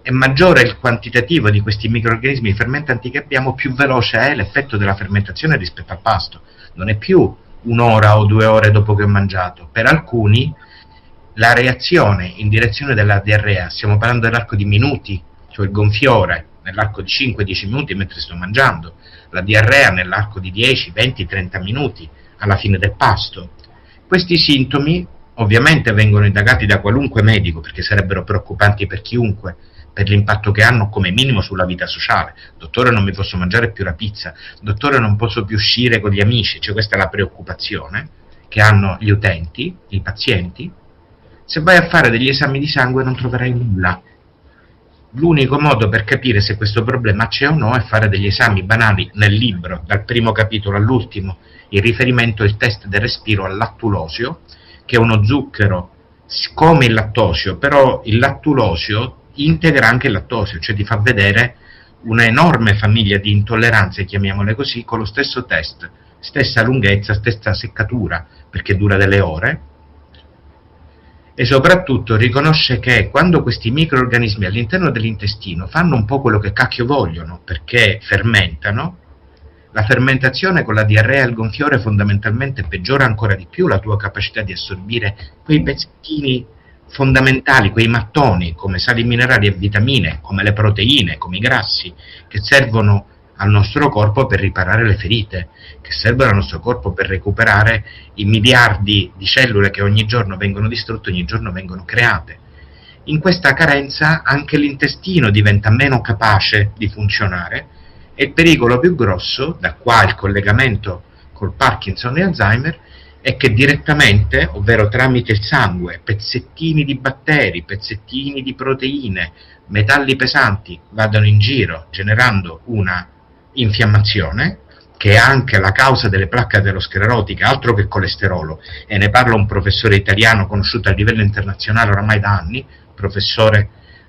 E maggiore il quantitativo di questi microrganismi fermentanti che abbiamo, più veloce è l'effetto della fermentazione rispetto al pasto. Non è più 1 ora o 2 ore dopo che ho mangiato. Per alcuni la reazione in direzione della diarrea, stiamo parlando dell'arco di minuti, cioè il gonfiore nell'arco di 5-10 minuti mentre sto mangiando, la diarrea nell'arco di 10, 20, 30 minuti alla fine del pasto. Questi sintomi ovviamente vengono indagati da qualunque medico, perché sarebbero preoccupanti per chiunque, per l'impatto che hanno come minimo sulla vita sociale. Dottore, non mi posso mangiare più la pizza, dottore, non posso più uscire con gli amici, cioè questa è la preoccupazione che hanno gli utenti, i pazienti. Se vai a fare degli esami di sangue non troverai nulla. L'unico modo per capire se questo problema c'è o no è fare degli esami banali. Nel libro, dal primo capitolo all'ultimo, il riferimento è il test del respiro al lattulosio, che è uno zucchero come il lattosio, però il lattulosio integra anche il lattosio, cioè ti fa vedere una enorme famiglia di intolleranze, chiamiamole così, con lo stesso test, stessa lunghezza, stessa seccatura, perché dura delle ore, e soprattutto riconosce che quando questi microrganismi all'interno dell'intestino fanno un po' quello che cacchio vogliono, perché fermentano, la fermentazione con la diarrea e il gonfiore fondamentalmente peggiora ancora di più la tua capacità di assorbire quei pezzettini fondamentali, quei mattoni come sali minerali e vitamine, come le proteine, come i grassi, che servono al nostro corpo per riparare le ferite, che servono al nostro corpo per recuperare i miliardi di cellule che ogni giorno vengono distrutte, ogni giorno vengono create. In questa carenza anche l'intestino diventa meno capace di funzionare, e il pericolo più grosso, da qua il collegamento col Parkinson e Alzheimer, è che direttamente, ovvero tramite il sangue, pezzettini di batteri, pezzettini di proteine, metalli pesanti vadano in giro generando una infiammazione che è anche la causa delle placche aterosclerotiche, altro che colesterolo, e ne parla un professore italiano conosciuto a livello internazionale oramai da anni, professore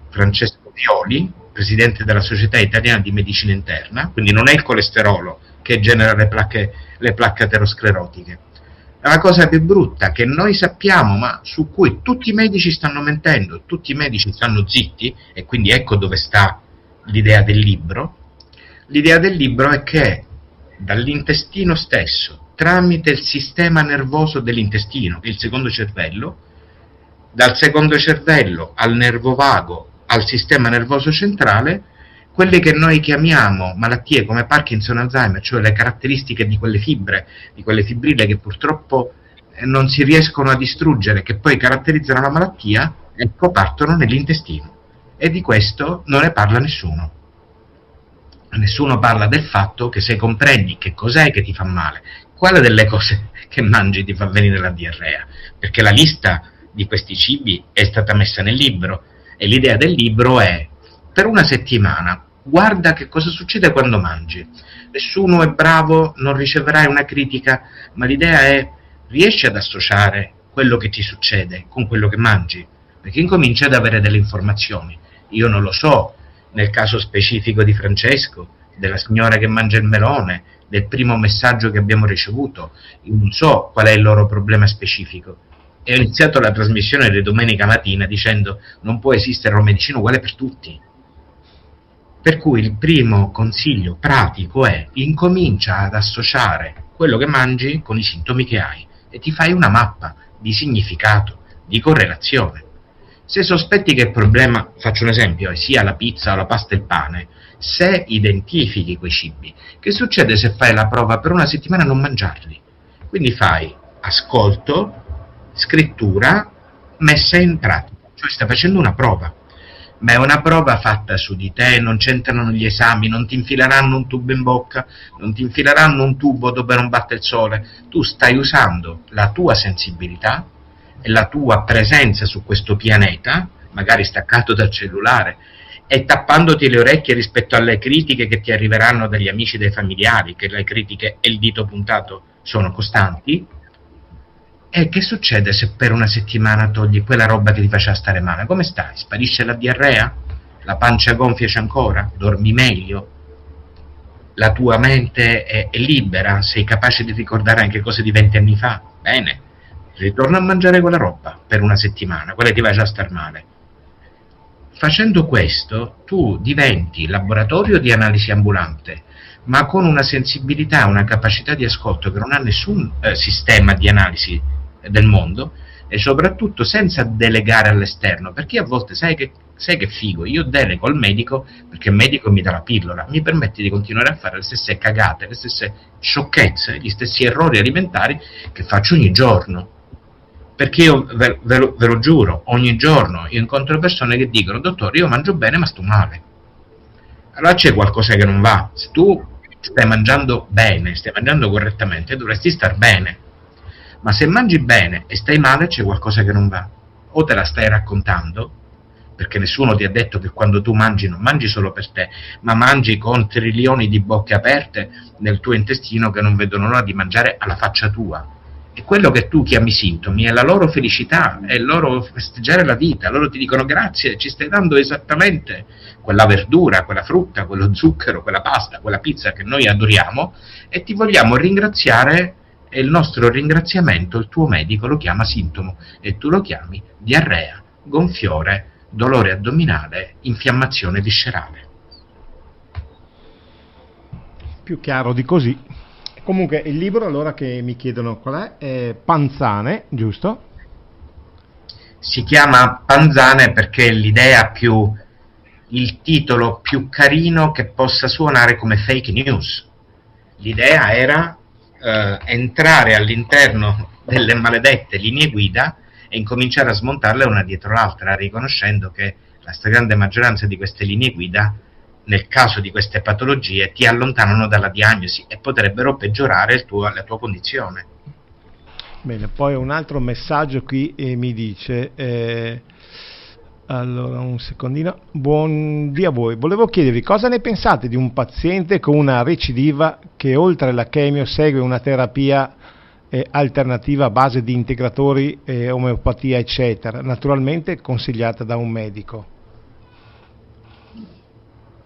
Francesco Violi, presidente della Società Italiana di Medicina Interna. Quindi non è il colesterolo che genera le placche aterosclerotiche. La cosa più brutta che noi sappiamo, ma su cui tutti i medici stanno mentendo, tutti i medici stanno zitti, e quindi ecco dove sta l'idea del libro. L'idea del libro è che dall'intestino stesso, tramite il sistema nervoso dell'intestino, che è il secondo cervello, dal secondo cervello al nervo vago, al sistema nervoso centrale, quelle che noi chiamiamo malattie come Parkinson e Alzheimer, cioè le caratteristiche di quelle fibre, di quelle fibrille che purtroppo non si riescono a distruggere, che poi caratterizzano la malattia, ecco, partono nell'intestino. E di questo non ne parla nessuno. Nessuno parla del fatto che se comprendi che cos'è che ti fa male, quale delle cose che mangi ti fa venire la diarrea, perché la lista di questi cibi è stata messa nel libro, e l'idea del libro è: per una settimana guarda che cosa succede quando mangi. Nessuno è bravo, non riceverai una critica, ma l'idea è: riesci ad associare quello che ti succede con quello che mangi, perché incominci ad avere delle informazioni. Io non lo so, nel caso specifico di Francesco, della signora che mangia il melone, del primo messaggio che abbiamo ricevuto, io non so qual è il loro problema specifico. E ho iniziato la trasmissione di domenica mattina dicendo: non può esistere una medicina uguale per tutti. Per cui il primo consiglio pratico è: incomincia ad associare quello che mangi con i sintomi che hai e ti fai una mappa di significato, di correlazione. Se sospetti che il problema, faccio un esempio, sia la pizza o la pasta e il pane, se identifichi quei cibi, che succede se fai la prova per una settimana a non mangiarli? Quindi fai ascolto, scrittura, messa in pratica, cioè stai facendo una prova. Ma è una prova fatta su di te, non c'entrano gli esami, non ti infileranno un tubo in bocca, non ti infileranno un tubo dove non batte il sole. Tu stai usando la tua sensibilità e la tua presenza su questo pianeta, magari staccato dal cellulare, e tappandoti le orecchie rispetto alle critiche che ti arriveranno dagli amici e dai familiari, che le critiche e il dito puntato sono costanti. E che succede se per una settimana togli quella roba che ti faceva stare male? Come stai? Sparisce la diarrea? La pancia gonfia c'è ancora? Dormi meglio? La tua mente è libera? Sei capace di ricordare anche cose di 20 anni fa? Bene, ritorna a mangiare quella roba per una settimana, quella che ti faceva star male. Facendo questo tu diventi laboratorio di analisi ambulante, ma con una sensibilità, una capacità di ascolto che non ha nessun sistema di analisi del mondo, e soprattutto senza delegare all'esterno, perché a volte sai che figo, io delego al medico perché il medico mi dà la pillola, mi permette di continuare a fare le stesse cagate, le stesse sciocchezze, gli stessi errori alimentari che faccio ogni giorno. Perché io ve lo giuro, ogni giorno io incontro persone che dicono: dottore, io mangio bene ma sto male. Allora c'è qualcosa che non va. Se tu stai mangiando bene, stai mangiando correttamente, dovresti star bene. Ma se mangi bene e stai male, c'è qualcosa che non va. O te la stai raccontando, perché nessuno ti ha detto che quando tu mangi non mangi solo per te, ma mangi con trilioni di bocche aperte nel tuo intestino che non vedono l'ora di mangiare alla faccia tua. E quello che tu chiami sintomi è la loro felicità, è il loro festeggiare la vita. Loro ti dicono: grazie, ci stai dando esattamente quella verdura, quella frutta, quello zucchero, quella pasta, quella pizza che noi adoriamo, e ti vogliamo ringraziare. E il nostro ringraziamento il tuo medico lo chiama sintomo e tu lo chiami diarrea, gonfiore, dolore addominale, infiammazione viscerale. Più chiaro di così. Comunque il libro, allora, che mi chiedono qual è Panzane, giusto? Si chiama Panzane perché è l'idea più, il titolo più carino che possa suonare come fake news. L'idea era entrare all'interno delle maledette linee guida e incominciare a smontarle una dietro l'altra, riconoscendo che la stragrande maggioranza di queste linee guida, nel caso di queste patologie, ti allontanano dalla diagnosi e potrebbero peggiorare la tua condizione. Bene, poi un altro messaggio qui mi dice allora, un secondino. Buondì a voi, volevo chiedervi cosa ne pensate di un paziente con una recidiva che oltre alla chemio segue una terapia alternativa a base di integratori, omeopatia eccetera, naturalmente consigliata da un medico.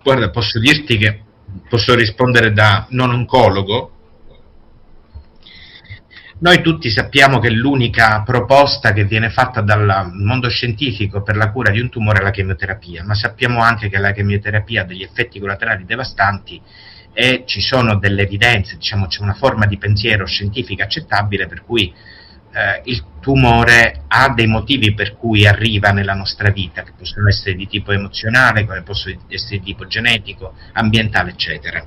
Guarda, posso dirti che posso rispondere da non oncologo. Noi tutti sappiamo che l'unica proposta che viene fatta dal mondo scientifico per la cura di un tumore è la chemioterapia, ma sappiamo anche che la chemioterapia ha degli effetti collaterali devastanti e ci sono delle evidenze, diciamo c'è una forma di pensiero scientifica accettabile per cui il tumore ha dei motivi per cui arriva nella nostra vita, che possono essere di tipo emozionale, come possono essere di tipo genetico, ambientale, eccetera.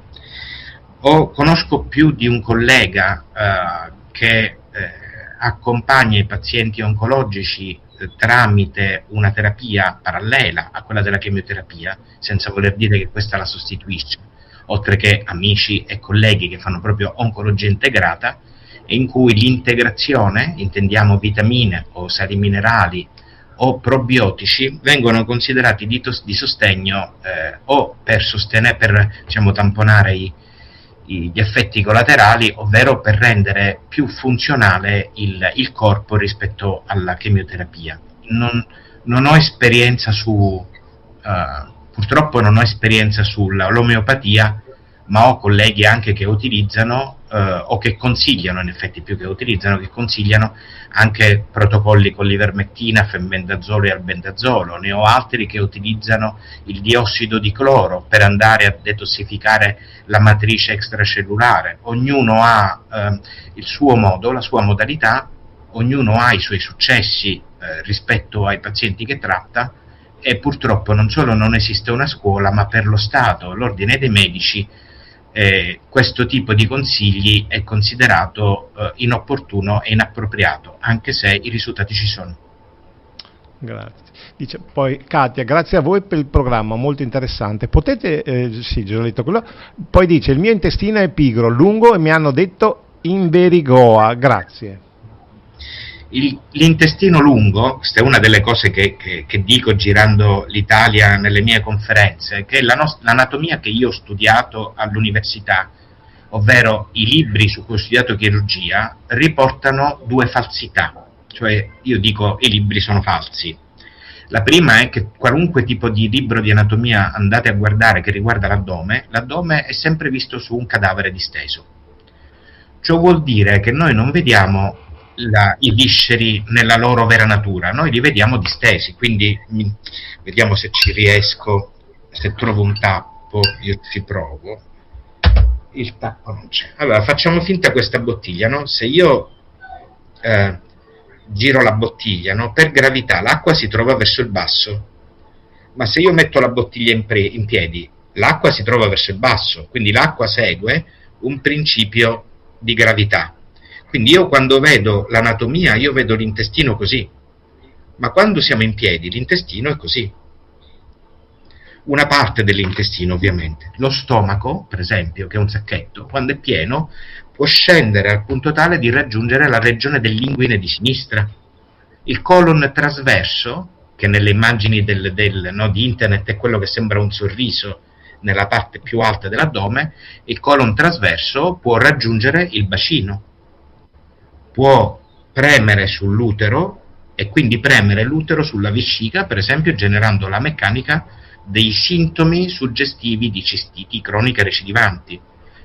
Conosco più di un collega che accompagna i pazienti oncologici tramite una terapia parallela a quella della chemioterapia, senza voler dire che questa la sostituisce, oltre che amici e colleghi che fanno proprio oncologia integrata, in cui l'integrazione, intendiamo vitamine o sali minerali o probiotici, vengono considerati di sostegno o per diciamo, tamponare gli effetti collaterali, ovvero per rendere più funzionale il corpo rispetto alla chemioterapia. Non ho esperienza purtroppo non ho esperienza sull'omeopatia, ma ho colleghi anche che utilizzano o che consigliano, in effetti più che utilizzano, che consigliano anche protocolli con l'ivermectina, fenbendazolo e albendazolo. Ne ho altri che utilizzano il diossido di cloro per andare a detossificare la matrice extracellulare. Ognuno ha il suo modo, la sua modalità, ognuno ha i suoi successi rispetto ai pazienti che tratta, e purtroppo non solo non esiste una scuola, ma per lo Stato, l'ordine dei medici, questo tipo di consigli è considerato inopportuno e inappropriato, anche se i risultati ci sono. Grazie. Dice poi Katia, grazie a voi per il programma, molto interessante. Potete, sì, già ho letto quello. Poi dice, il mio intestino è pigro, lungo e mi hanno detto inverigoa, grazie. L'intestino lungo, questa è una delle cose che dico girando l'Italia nelle mie conferenze, che è l'anatomia che io ho studiato all'università, ovvero i libri su cui ho studiato chirurgia, riportano due falsità, cioè io dico i libri sono falsi. La prima è che qualunque tipo di libro di anatomia andate a guardare che riguarda l'addome è sempre visto su un cadavere disteso. Ciò vuol dire che noi non vediamo i visceri nella loro vera natura, noi li vediamo distesi, quindi vediamo se ci riesco, se trovo un tappo, io ci provo. Il tappo non c'è. Allora facciamo finta questa bottiglia, no? Se io giro la bottiglia, no? Per gravità l'acqua si trova verso il basso, ma se io metto la bottiglia in piedi, l'acqua si trova verso il basso, quindi l'acqua segue un principio di gravità. Quindi io quando vedo l'anatomia, io vedo l'intestino così, ma quando siamo in piedi l'intestino è così. Una parte dell'intestino ovviamente. Lo stomaco, per esempio, che è un sacchetto, quando è pieno può scendere al punto tale di raggiungere la regione dell'inguine di sinistra. Il colon trasverso, che nelle immagini di internet è quello che sembra un sorriso nella parte più alta dell'addome, il colon trasverso può raggiungere il bacino. Può premere sull'utero e quindi premere l'utero sulla vescica, per esempio generando la meccanica dei sintomi suggestivi di cistiti croniche recidivanti,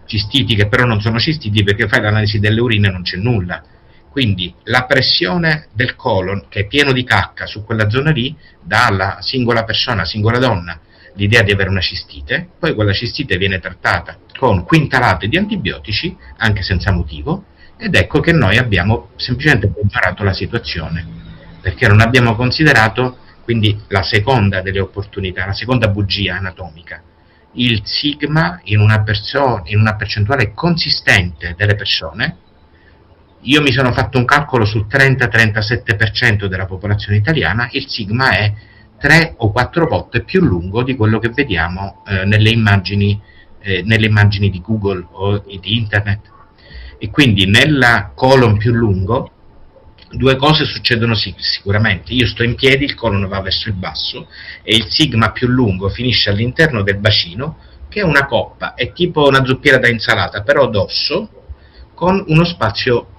cistiti che però non sono cistiti perché fai l'analisi delle urine e non c'è nulla. Quindi la pressione del colon, che è pieno di cacca su quella zona lì, dà alla singola persona, singola donna, l'idea di avere una cistite. Poi quella cistite viene trattata con quintalate di antibiotici, anche senza motivo, ed ecco che noi abbiamo semplicemente peggiorato la situazione, perché non abbiamo considerato, quindi, la seconda delle opportunità, la seconda bugia anatomica. Il sigma in una percentuale consistente delle persone, io mi sono fatto un calcolo sul 30-37% della popolazione italiana, il sigma è 3 o 4 volte più lungo di quello che vediamo nelle immagini di Google o di internet. E quindi nel colon più lungo due cose succedono sicuramente. Io sto in piedi, il colon va verso il basso e il sigma più lungo finisce all'interno del bacino, che è una coppa, è tipo una zuppiera da insalata, però d'osso, con uno spazio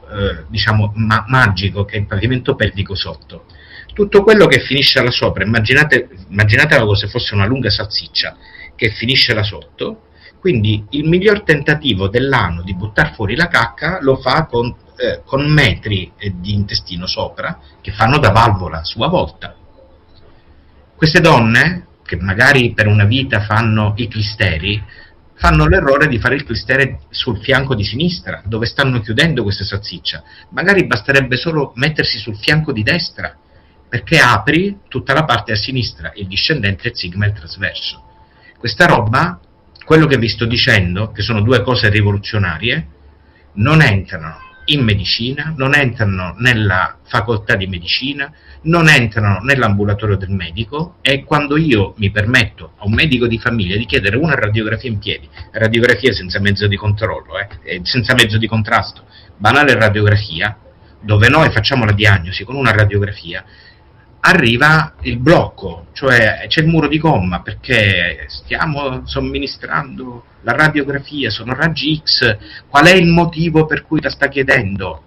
diciamo magico, che è il pavimento pelvico sotto. Tutto quello che finisce là sopra, immaginatelo come se fosse una lunga salsiccia che finisce là sotto, Quindi il miglior tentativo dell'ano di buttare fuori la cacca lo fa con metri di intestino sopra che fanno da valvola a sua volta. Queste donne, che magari per una vita fanno i clisteri, fanno l'errore di fare il clistere sul fianco di sinistra, dove stanno chiudendo questa salsiccia. Magari basterebbe solo mettersi sul fianco di destra, perché apri tutta la parte a sinistra, il discendente, il sigma e il trasverso. Questa roba, quello che vi sto dicendo, che sono due cose rivoluzionarie, non entrano in medicina, non entrano nella facoltà di medicina, non entrano nell'ambulatorio del medico, e quando io mi permetto a un medico di famiglia di chiedere una radiografia in piedi, radiografia senza mezzo di controllo, senza mezzo di contrasto, banale radiografia, dove noi facciamo la diagnosi con una radiografia, arriva il blocco, cioè c'è il muro di gomma, perché stiamo somministrando la radiografia, sono raggi X, qual è il motivo per cui la sta chiedendo?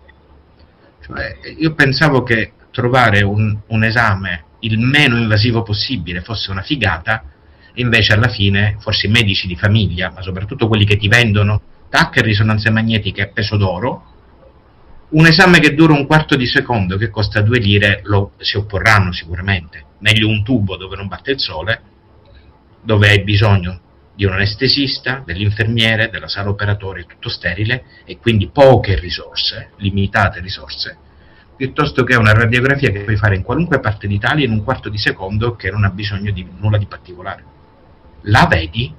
Cioè, io pensavo che trovare un esame il meno invasivo possibile fosse una figata, e invece alla fine forse i medici di famiglia, ma soprattutto quelli che ti vendono TAC e risonanze magnetiche a peso d'oro, un esame che dura un quarto di secondo, che costa 2 lire, si opporranno sicuramente. Meglio un tubo dove non batte il sole, dove hai bisogno di un anestesista, dell'infermiere, della sala operatoria, tutto sterile, e quindi poche risorse, limitate risorse, piuttosto che una radiografia che puoi fare in qualunque parte d'Italia in un quarto di secondo, che non ha bisogno di nulla di particolare. La vedi,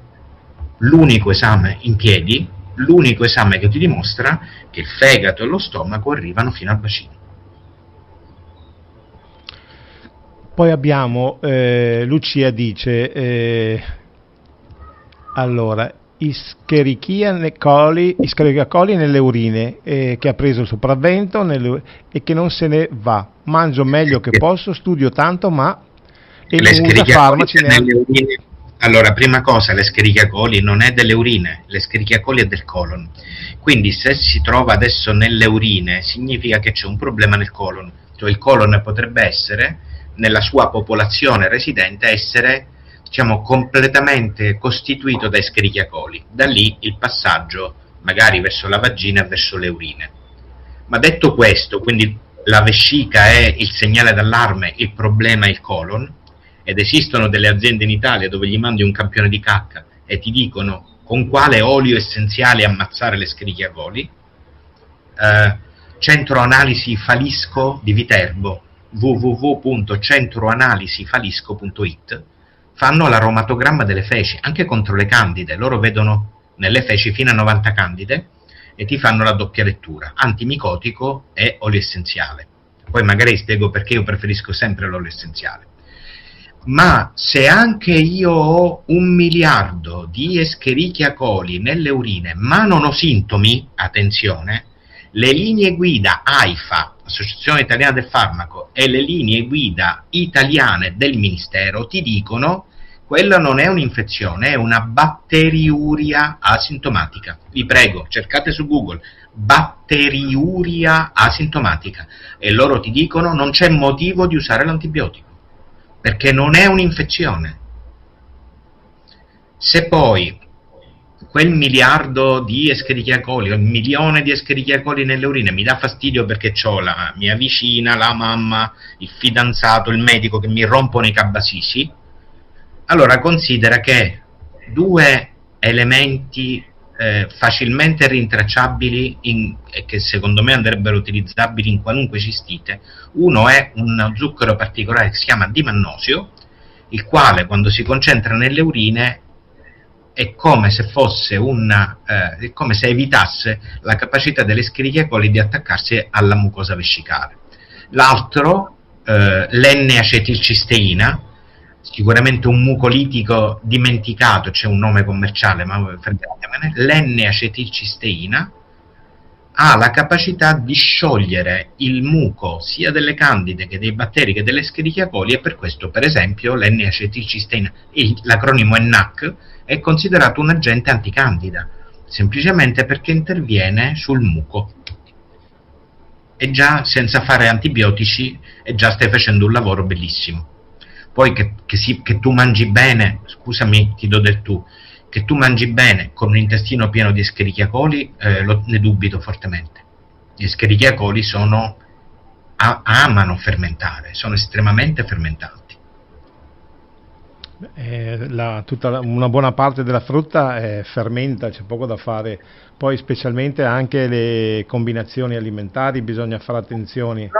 l'unico esame in piedi, l'unico esame che ti dimostra che il fegato e lo stomaco arrivano fino al bacino. Poi abbiamo Lucia dice allora Escherichia coli nelle urine, che ha preso il sopravvento e che non se ne va, mangio meglio che posso, studio tanto ma non usa farmaci nelle urine. Allora, prima cosa, l'Escherichia coli non è delle urine, l'Escherichia coli è del colon. Quindi se si trova adesso nelle urine, significa che c'è un problema nel colon. Cioè il colon potrebbe essere, nella sua popolazione residente, essere, diciamo, completamente costituito da Escherichia coli. Da lì il passaggio magari verso la vagina e verso le urine. Ma detto questo, quindi la vescica è il segnale d'allarme, il problema è il colon, ed esistono delle aziende in Italia dove gli mandi un campione di cacca e ti dicono con quale olio essenziale ammazzare l'Escherichia coli. Centro Analisi Falisco di Viterbo, www.centroanalisifalisco.it, fanno l'aromatogramma delle feci, anche contro le candide. Loro vedono nelle feci fino a 90 candide e ti fanno la doppia lettura, antimicotico e olio essenziale. Poi magari spiego perché io preferisco sempre l'olio essenziale. Ma se anche io ho 1 miliardo di Escherichia coli nelle urine ma non ho sintomi, attenzione, le linee guida AIFA, Associazione Italiana del Farmaco, e le linee guida italiane del Ministero ti dicono quella non è un'infezione, è una batteriuria asintomatica. Vi prego, cercate su Google batteriuria asintomatica e loro ti dicono non c'è motivo di usare l'antibiotico, perché non è un'infezione. Se poi quel miliardo di Escherichia coli o il milione di Escherichia coli nelle urine mi dà fastidio perché ho la mia vicina, la mamma, il fidanzato, il medico che mi rompono i cabasisi, allora considera che 2 elementi facilmente rintracciabili e che secondo me andrebbero utilizzabili in qualunque cistite. Uno è un zucchero particolare che si chiama dimannosio, il quale quando si concentra nelle urine è come se fosse è come se evitasse la capacità dell'Escherichia coli di attaccarsi alla mucosa vescicale. L'altro, l'N-acetilcisteina, sicuramente un mucolitico dimenticato, c'è un nome commerciale, ma l'N-acetilcisteina ha la capacità di sciogliere il muco sia delle candide che dei batteri che dell'Escherichia coli, e per questo, per esempio, l'N-acetilcisteina, l'acronimo è NAC, è considerato un agente anticandida, semplicemente perché interviene sul muco. E già senza fare antibiotici, e già stai facendo un lavoro bellissimo. Poi che tu mangi bene, scusami, ti do del tu, Che tu mangi bene con un intestino pieno di Escherichia coli, ne dubito fortemente. Gli Escherichia coli amano fermentare, sono estremamente fermentanti. Una buona parte della frutta fermenta, c'è poco da fare. Poi specialmente anche le combinazioni alimentari bisogna fare attenzione.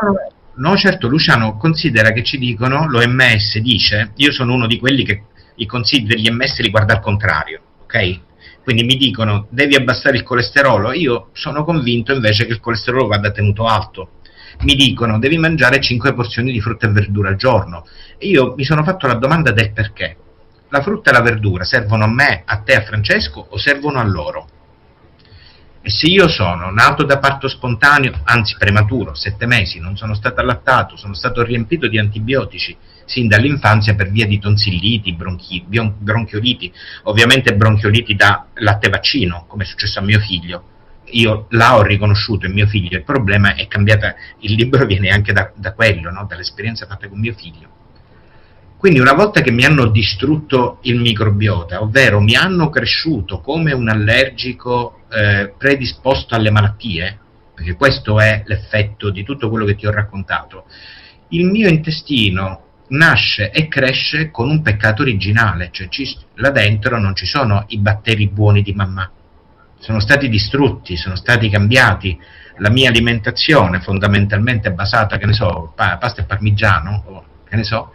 No, certo, Luciano, considera che ci dicono, l'OMS dice, io sono uno di quelli che i consigli degli OMS li guarda al contrario, ok? Quindi mi dicono devi abbassare il colesterolo, io sono convinto invece che il colesterolo vada tenuto alto. Mi dicono devi mangiare 5 porzioni di frutta e verdura al giorno, e io mi sono fatto la domanda del perché. La frutta e la verdura servono a me, a te, a Francesco, o servono a loro? E se io sono nato da parto spontaneo, anzi prematuro, 7 mesi, non sono stato allattato, sono stato riempito di antibiotici sin dall'infanzia per via di tonsilliti, bronchioliti, ovviamente bronchioliti da latte vaccino, come è successo a mio figlio. Io là ho riconosciuto in mio figlio il problema, è cambiata, il libro viene anche da quello, no? Dall'esperienza fatta con mio figlio. Quindi una volta che mi hanno distrutto il microbiota, ovvero mi hanno cresciuto come un allergico predisposto alle malattie, perché questo è l'effetto di tutto quello che ti ho raccontato, il mio intestino nasce e cresce con un peccato originale, cioè là dentro non ci sono i batteri buoni di mamma, sono stati distrutti, sono stati cambiati. La mia alimentazione, fondamentalmente basata, che ne so, pasta e parmigiano, o che ne so,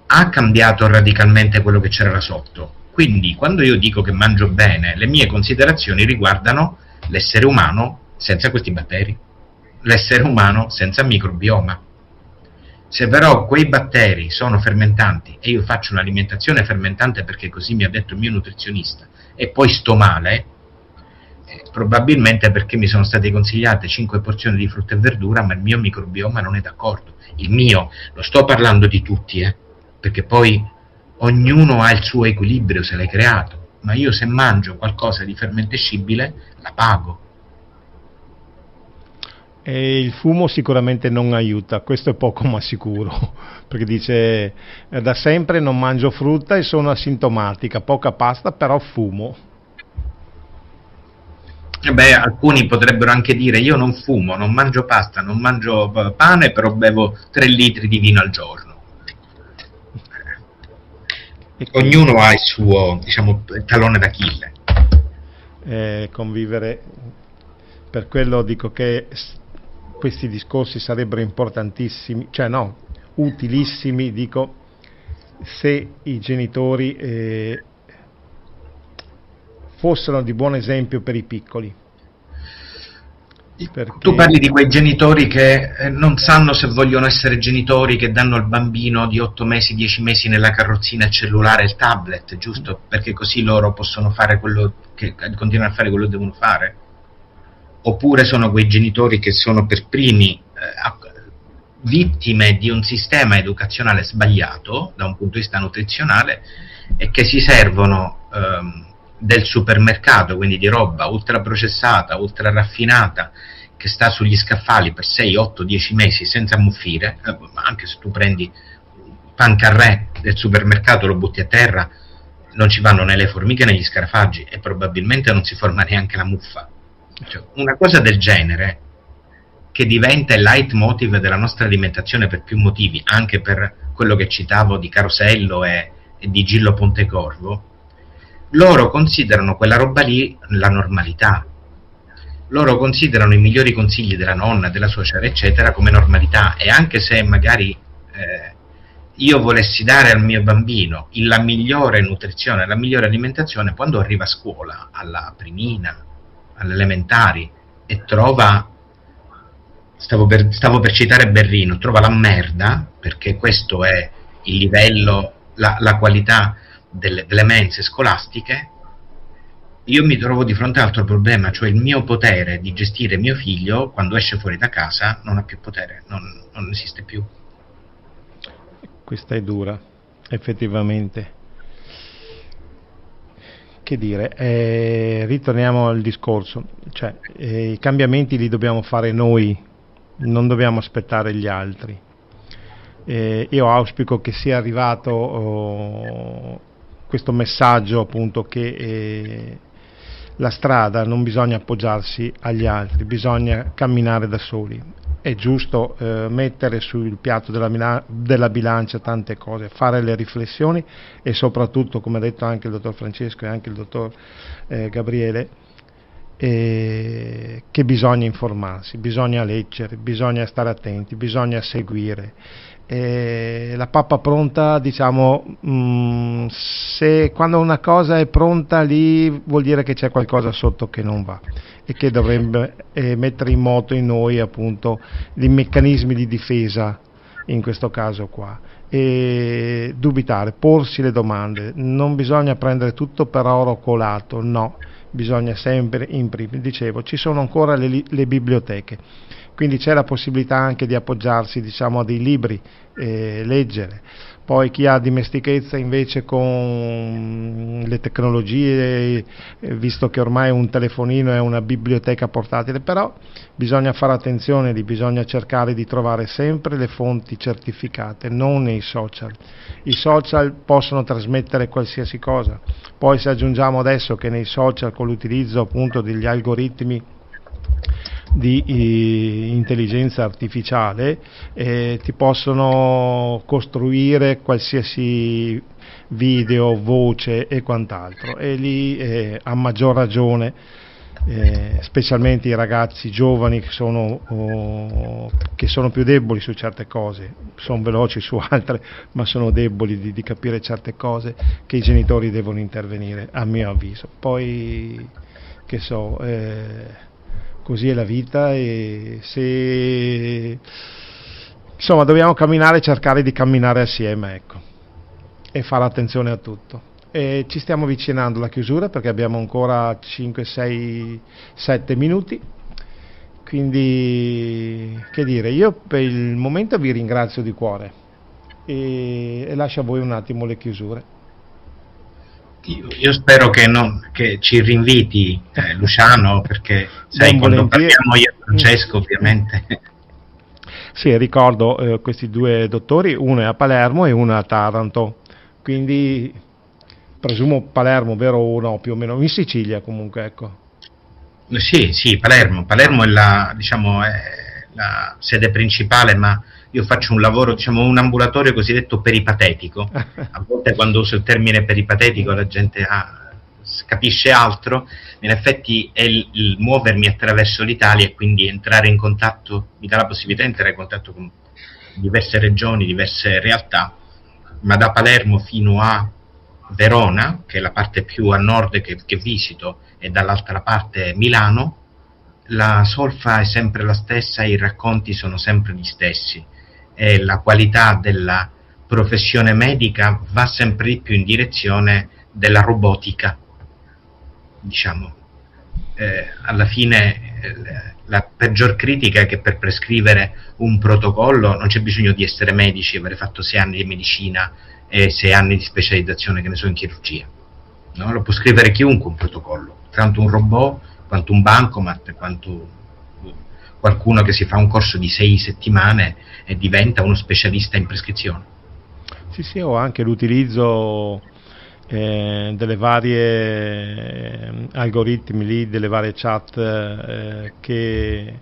ha cambiato radicalmente quello che c'era là sotto. Quindi quando io dico che mangio bene, le mie considerazioni riguardano l'essere umano senza questi batteri, l'essere umano senza microbioma. Se però quei batteri sono fermentanti e io faccio un'alimentazione fermentante perché così mi ha detto il mio nutrizionista e poi sto male, probabilmente perché mi sono state consigliate 5 porzioni di frutta e verdura, ma il mio microbioma non è d'accordo. Il mio, lo sto parlando di tutti, perché poi ognuno ha il suo equilibrio se l'hai creato, ma io se mangio qualcosa di fermentescibile la pago. E il fumo sicuramente non aiuta, questo è poco ma sicuro, perché dice da sempre non mangio frutta e sono asintomatica, poca pasta però fumo. Alcuni potrebbero anche dire io non fumo, non mangio pasta, non mangio pane, però bevo 3 litri di vino al giorno. Ognuno ha il suo, diciamo, talone d'Achille. Convivere, per quello dico che questi discorsi sarebbero importantissimi, cioè no, utilissimi, dico, se i genitori fossero di buon esempio per i piccoli. Perché... Tu parli di quei genitori che non sanno se vogliono essere genitori, che danno al bambino di 8 mesi, 10 mesi nella carrozzina il cellulare e il tablet, giusto? Perché così loro possono fare continuare a fare quello che devono fare? Oppure sono quei genitori che sono per primi vittime di un sistema educazionale sbagliato da un punto di vista nutrizionale e che si servono del supermercato, quindi di roba ultra processata, ultra raffinata, che sta sugli scaffali per 6, 8, 10 mesi senza ammuffire, anche se tu prendi pan carré del supermercato, lo butti a terra, non ci vanno né le formiche né gli scarafaggi e probabilmente non si forma neanche la muffa. Cioè, una cosa del genere, che diventa il leitmotiv della nostra alimentazione per più motivi, anche per quello che citavo di Carosello e di Gillo Pontecorvo, loro considerano quella roba lì la normalità. Loro considerano i migliori consigli della nonna, della suocera, eccetera, come normalità, e anche se magari io volessi dare al mio bambino la migliore nutrizione, la migliore alimentazione, quando arriva a scuola, alla primina, alle elementari, e trova, stavo per citare Berrino, trova la merda, perché questo è il livello, la qualità delle mense scolastiche, io mi trovo di fronte a un altro problema, cioè il mio potere di gestire mio figlio quando esce fuori da casa non ha più potere, non esiste più. Questa è dura, effettivamente. Che dire, ritorniamo al discorso, cioè i cambiamenti li dobbiamo fare noi, non dobbiamo aspettare gli altri. Io auspico che sia arrivato questo messaggio appunto che la strada non bisogna appoggiarsi agli altri, bisogna camminare da soli. È giusto mettere sul piatto della bilancia tante cose, fare le riflessioni e soprattutto, come ha detto anche il dottor Francesco e anche il dottor Gabriele, che bisogna informarsi, bisogna leggere, bisogna stare attenti, bisogna seguire. La pappa pronta, diciamo, se quando una cosa è pronta lì vuol dire che c'è qualcosa sotto che non va e che dovrebbe mettere in moto in noi appunto i meccanismi di difesa in questo caso qua, e dubitare, porsi le domande. Non bisogna prendere tutto per oro colato, no, bisogna sempre dicevo, ci sono ancora le biblioteche, quindi c'è la possibilità anche di appoggiarsi, diciamo, a dei libri, leggere. Poi chi ha dimestichezza invece con le tecnologie, visto che ormai un telefonino è una biblioteca portatile, però bisogna fare attenzione, bisogna cercare di trovare sempre le fonti certificate, non nei social. I social possono trasmettere qualsiasi cosa, poi se aggiungiamo adesso che nei social, con l'utilizzo appunto degli algoritmi di intelligenza artificiale, ti possono costruire qualsiasi video, voce e quant'altro, e lì a maggior ragione, specialmente i ragazzi giovani che sono più deboli su certe cose, sono veloci su altre, ma sono deboli di capire certe cose, che i genitori devono intervenire, a mio avviso. Poi che so, così è la vita, e se insomma dobbiamo camminare, cercare di camminare assieme, ecco, e fare attenzione a tutto. E ci stiamo avvicinando alla chiusura perché abbiamo ancora 5, 6, 7 minuti, quindi che dire, io per il momento vi ringrazio di cuore e lascio a voi un attimo le chiusure. Io spero che ci rinviti Luciano, perché sai, quando parliamo io e Francesco ovviamente. Sì, ricordo questi due dottori, uno è a Palermo e uno è a Taranto, quindi presumo Palermo, vero o no, più o meno, in Sicilia comunque, ecco. Sì, Palermo è la sede principale, ma io faccio un lavoro, diciamo, un ambulatorio cosiddetto peripatetico. A volte quando uso il termine peripatetico la gente capisce altro, in effetti è il muovermi attraverso l'Italia e quindi entrare in contatto, mi dà la possibilità di entrare in contatto con diverse regioni, diverse realtà, ma da Palermo fino a Verona, che è la parte più a nord che visito, e dall'altra parte Milano, la solfa è sempre la stessa, i racconti sono sempre gli stessi e la qualità della professione medica va sempre di più in direzione della robotica, diciamo. Alla fine la peggior critica è che per prescrivere un protocollo non c'è bisogno di essere medici, aver fatto 6 anni di medicina e 6 anni di specializzazione, che ne so, in chirurgia, no? Lo può scrivere chiunque un protocollo, tanto un robot quanto un bancomat, quanto qualcuno che si fa un corso di 6 settimane e diventa uno specialista in prescrizione. Sì, ho anche l'utilizzo delle varie algoritmi lì, delle varie chat che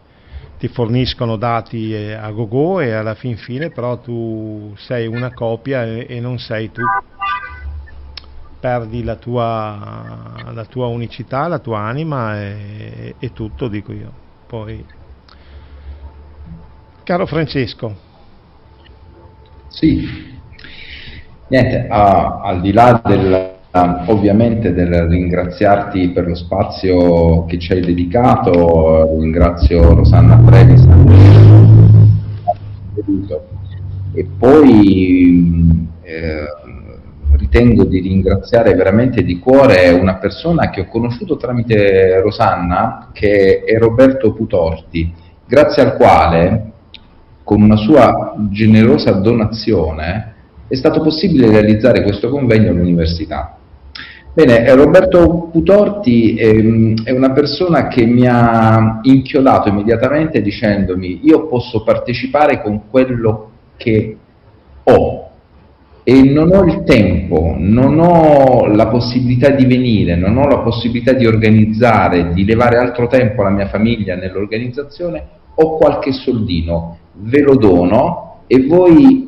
ti forniscono dati a gogo, e alla fine però tu sei una copia e non sei tu, perdi la tua unicità, la tua anima e tutto, dico io. Poi, caro Francesco. Sì, niente, al di là ovviamente del ringraziarti per lo spazio che ci hai dedicato, ringrazio Rosanna Previs e poi ritengo di ringraziare veramente di cuore una persona che ho conosciuto tramite Rosanna, che è Roberto Putorti, grazie al quale, con una sua generosa donazione, è stato possibile realizzare questo convegno all'università. Bene, Roberto Putorti è una persona che mi ha inchiodato immediatamente dicendomi: io posso partecipare con quello che ho, e non ho il tempo, non ho la possibilità di venire, non ho la possibilità di organizzare, di levare altro tempo alla mia famiglia nell'organizzazione, ho qualche soldino, ve lo dono e voi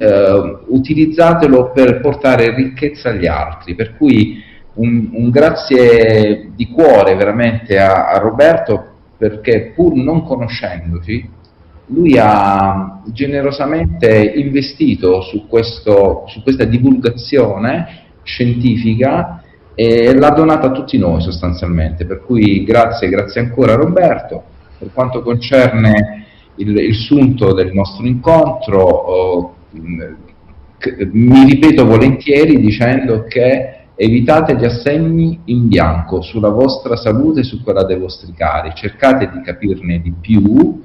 utilizzatelo per portare ricchezza agli altri. Per cui un grazie di cuore veramente a Roberto, perché pur non conoscendoci, lui ha generosamente investito su questa divulgazione scientifica e l'ha donata a tutti noi sostanzialmente. Per cui grazie ancora Roberto. Per quanto concerne il sunto del nostro incontro, mi ripeto volentieri dicendo che evitate gli assegni in bianco sulla vostra salute e su quella dei vostri cari, cercate di capirne di più.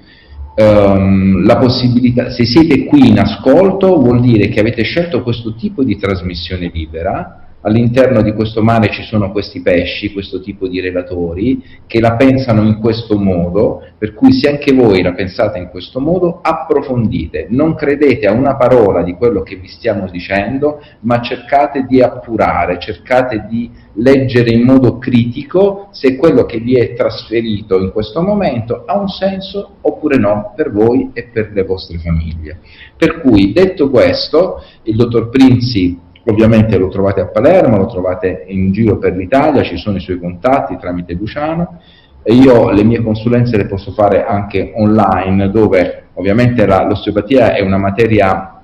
La possibilità, se siete qui in ascolto, vuol dire che avete scelto questo tipo di trasmissione libera. All'interno di questo mare ci sono questi pesci, questo tipo di relatori che la pensano in questo modo, per cui se anche voi la pensate in questo modo, approfondite, non credete a una parola di quello che vi stiamo dicendo, ma cercate di appurare, cercate di leggere in modo critico se quello che vi è trasferito in questo momento ha un senso oppure no per voi e per le vostre famiglie. Per cui, detto questo, il dottor Prinzi ovviamente lo trovate a Palermo, lo trovate in giro per l'Italia, ci sono i suoi contatti tramite Luciano, e io le mie consulenze le posso fare anche online, dove ovviamente l'osteopatia è una materia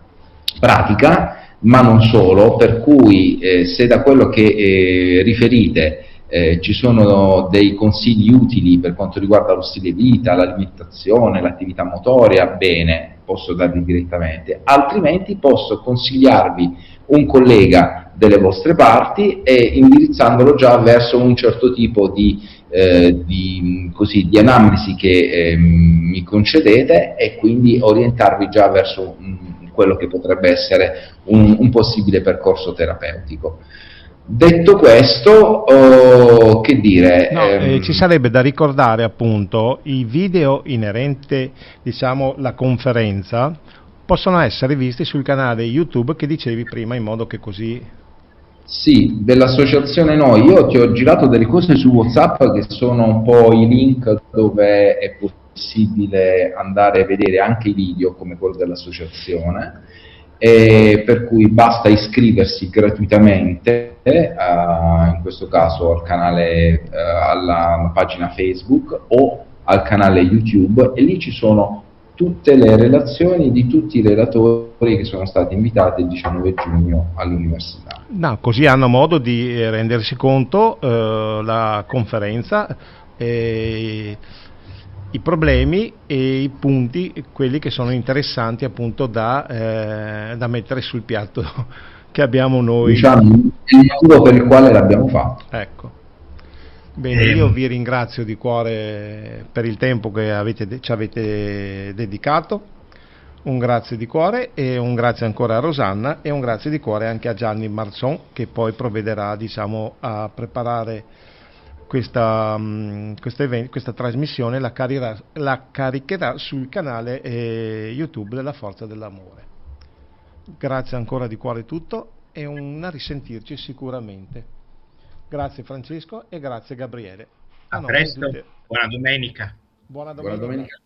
pratica, ma non solo, per cui se da quello che riferite ci sono dei consigli utili per quanto riguarda lo stile vita, l'alimentazione, l'attività motoria, bene, posso darli direttamente, altrimenti posso consigliarvi un collega delle vostre parti e indirizzandolo già verso un certo tipo di analisi che mi concedete, e quindi orientarvi già verso quello che potrebbe essere un possibile percorso terapeutico. Detto questo, che dire? No, ci sarebbe da ricordare appunto i video inerenti, diciamo, la conferenza possono essere visti sul canale YouTube che dicevi prima, in modo che così... Sì, dell'associazione Noi. Io ti ho girato delle cose su WhatsApp che sono un po' i link dove è possibile andare a vedere anche i video come quello dell'associazione, e per cui basta iscriversi gratuitamente, in questo caso al canale, alla pagina Facebook o al canale YouTube, e lì ci sono tutte le relazioni di tutti i relatori che sono stati invitati il 19 giugno all'università. No, così hanno modo di rendersi conto la conferenza, i problemi e i punti, quelli che sono interessanti appunto da mettere sul piatto che abbiamo noi. Diciamo il motivo per il quale l'abbiamo fatto. Ecco. Bene, io vi ringrazio di cuore per il tempo che ci avete dedicato, un grazie di cuore, e un grazie ancora a Rosanna, e un grazie di cuore anche a Gianni Marzon, che poi provvederà, diciamo, a preparare questa trasmissione, la caricherà sul canale YouTube della Forza dell'Amore. Grazie ancora di cuore tutto, e un risentirci sicuramente. Grazie Francesco e grazie Gabriele. A presto, buona domenica. Buona Buona domenica.